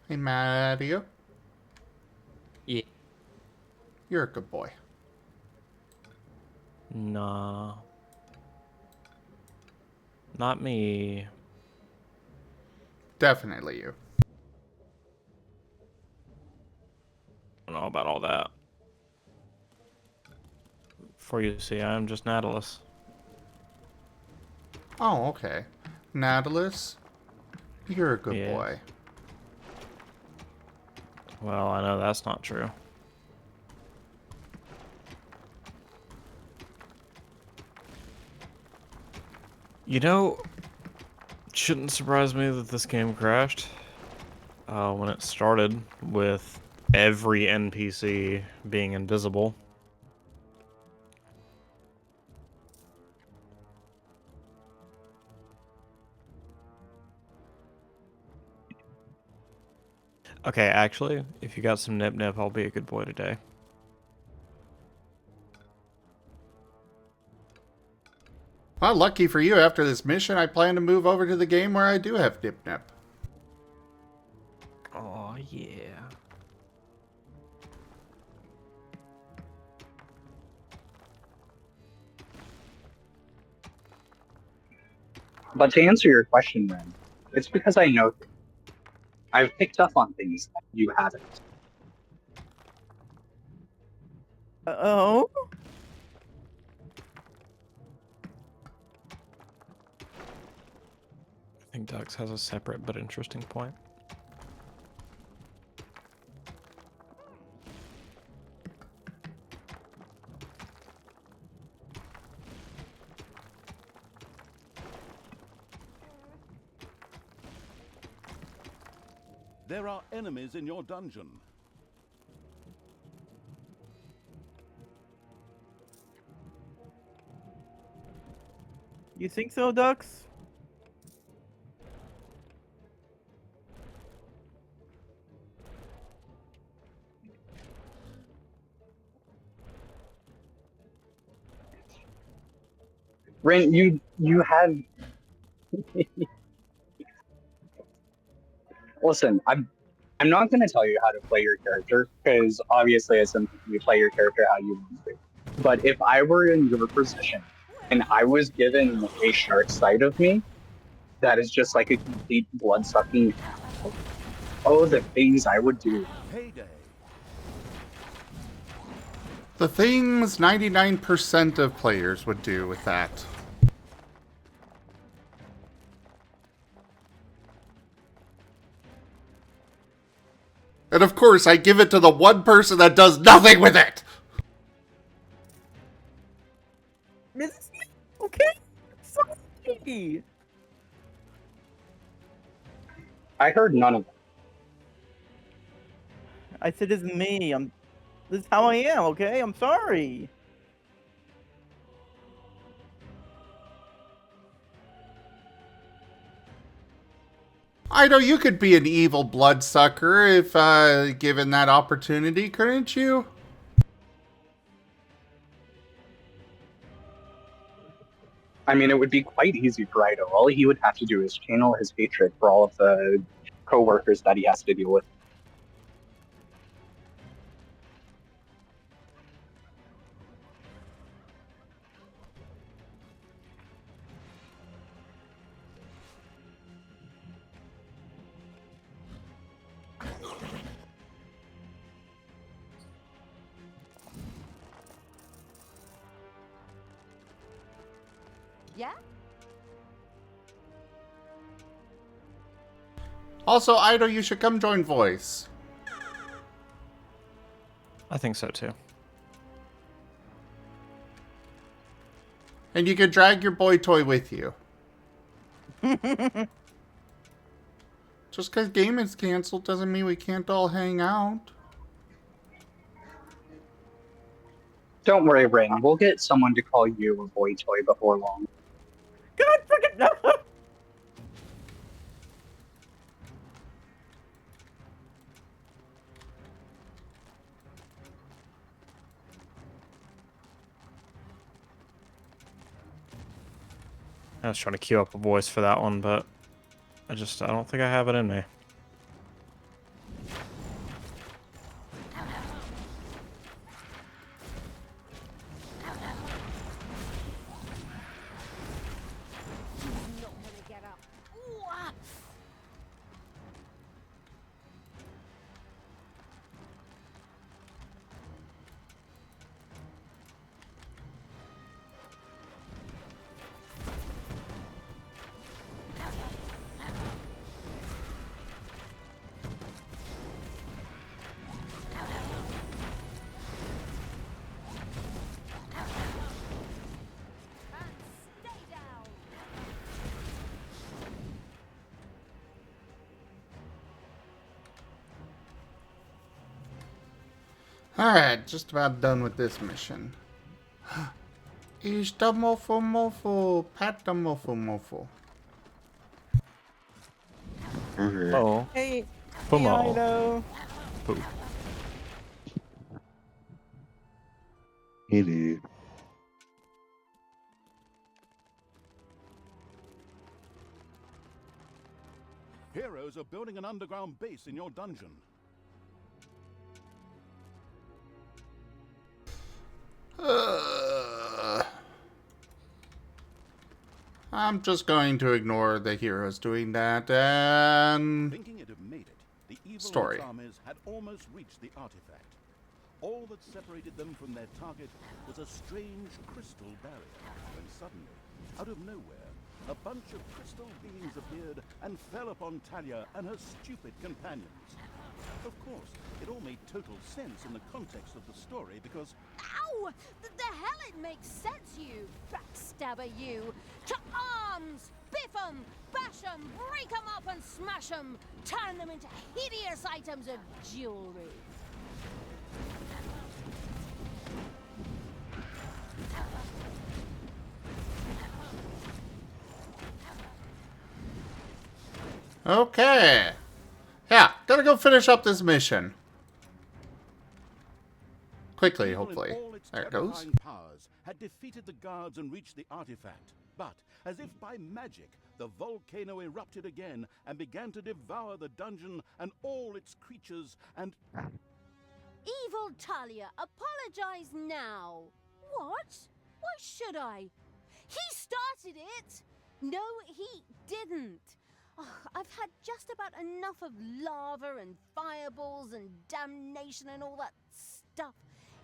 S1: Hey, Mario.
S5: Yeah.
S1: You're a good boy.
S5: Nah. Not me.
S1: Definitely you.
S5: I don't know about all that. For you to see, I'm just Nautilus.
S1: Oh, okay. Nautilus, you're a good
S5: Yeah.
S1: boy.
S5: Well, I know that's not true. You know, it shouldn't surprise me that this game crashed. When it started with every NPC being invisible. Okay, actually, if you got some nip-nip, I'll be a good boy today.
S1: Well, lucky for you, after this mission, I plan to move over to the game where I do have Nip Nip.
S5: Oh, yeah.
S8: But to answer your question, Ren, it's because I know things. I've picked up on things that you haven't.
S7: Oh?
S5: I think Dux has a separate but interesting point.
S2: There are enemies in your dungeon.
S7: You think so, Dux?
S8: Ren, you have. Listen, I'm not going to tell you how to play your character because obviously it's something you play your character how you want to. But if I were in your position and I was given a shark side of me that is just like a complete blood sucking, oh, the things I would do.
S2: Payday.
S1: The things 99% of players would do with that. And of course, I give it to the one person that does nothing with it!
S7: Okay. Sorry.
S8: I heard none of them.
S7: I said this is me. This is how I am, okay? I'm sorry.
S1: I know you could be an evil bloodsucker if given that opportunity, couldn't you?
S8: I mean, it would be quite easy for Ido. All he would have to do is channel his hatred for all of the co-workers that he has to deal with.
S4: Yeah?
S1: Also, Ido, you should come join Voice.
S5: I think so too.
S1: And you could drag your boy toy with you. Just because game is canceled doesn't mean we can't all hang out.
S8: Don't worry, Ring. We'll get someone to call you a boy toy before long.
S7: God freaking no!
S5: I was trying to queue up a voice for that one, but I don't think I have it in me.
S4: Not gonna get up. Ooh, ah. And stay down.
S1: Alright, just about done with this mission. Ishta mofo mofo, pata mofo mofo.
S5: Oh,
S7: Hey,
S5: Fumo.
S7: know.
S5: Poo.
S9: Hello.
S2: Heroes are building an underground base in your dungeon.
S1: I'm just going to ignore the heroes doing that and...
S2: Thinking it had made it, the evil
S1: Story.
S2: Knights armies had almost reached the artifact. All that separated them from their target was a strange crystal barrier, when suddenly, out of nowhere, a bunch of crystal beings appeared and fell upon Talia and her stupid companions. Of course, it all made total sense in the context of the story because
S4: Ow! The hell it makes sense, you backstabber, you! To arms! Biff 'em! Bash 'em! Break 'em up and smash 'em! Turn them into hideous items of jewelry!
S1: Okay. Yeah, gotta go finish up this mission. Quickly,
S2: evil in
S1: hopefully.
S2: all its
S1: There it goes.
S2: terrifying powers had defeated the guards and reached the artifact. But, as if by magic, the volcano erupted again and began to devour the dungeon and all its creatures and...
S4: Evil Talia, apologize now! What? Why should I? He started it! No, he didn't! Ugh, I've had just about enough of lava and fireballs and damnation and all that stuff.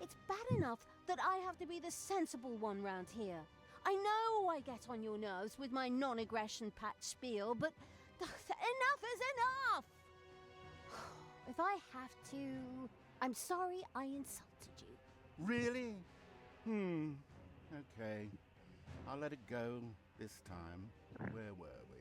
S4: It's bad enough that I have to be the sensible one round here. I know I get on your nerves with my non-aggression pact spiel, but enough is enough! If I have to... I'm sorry I insulted you.
S2: Really? Okay. I'll let it go this time. Where were we?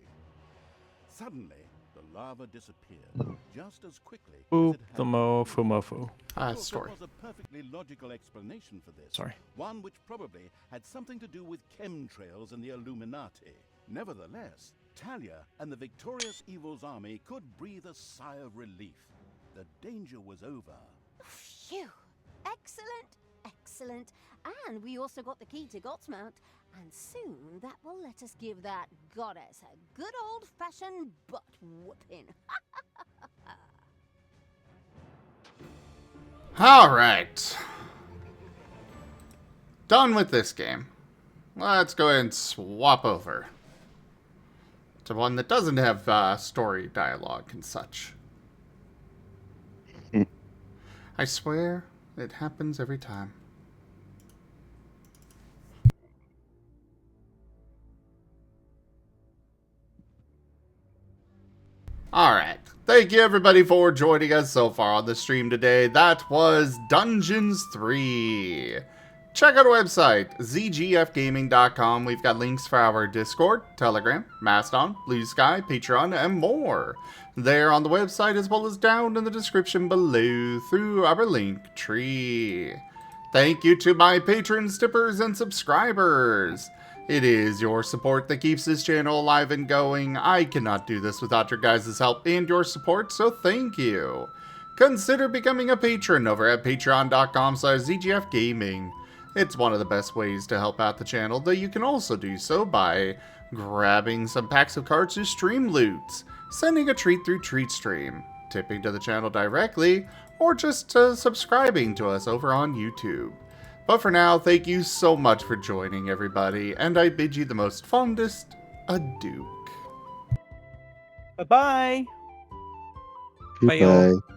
S2: Suddenly, the lava disappeared, just as quickly as
S5: Boop
S2: it had.
S5: the mofo.
S2: Of course,
S1: Story.
S2: there was a perfectly logical explanation for this.
S5: Sorry.
S2: One which probably had something to do with chemtrails and the Illuminati. Nevertheless, Talia and the victorious Evil's army could breathe a sigh of relief. The danger was over.
S4: Phew! Excellent, excellent. And we also got the key to Godsmount. And soon that will let us give that goddess a good old-fashioned butt whooping.
S1: Alright. Done with this game. Let's go ahead and swap over to one that doesn't have story dialogue and such. I swear, it happens every time. Alright, thank you everybody for joining us so far on the stream today. That was Dungeons 3. Check out our website, zgfgaming.com. We've got links for our Discord, Telegram, Mastodon, Blue Sky, Patreon, and more. There on the website, as well as down in the description below through our link tree. Thank you to my patrons, tippers, and subscribers. It is your support that keeps this channel alive and going. I cannot do this without your guys' help and your support, so thank you. Consider becoming a patron over at patreon.com/zgfgaming. It's one of the best ways to help out the channel, though you can also do so by grabbing some packs of cards to stream loots, sending a treat through TreatStream, tipping to the channel directly, or just subscribing to us over on YouTube. But for now, thank you so much for joining, everybody, and I bid you the most fondest adieu.
S7: Bye-bye.
S5: Bye, y'all.
S9: Goodbye.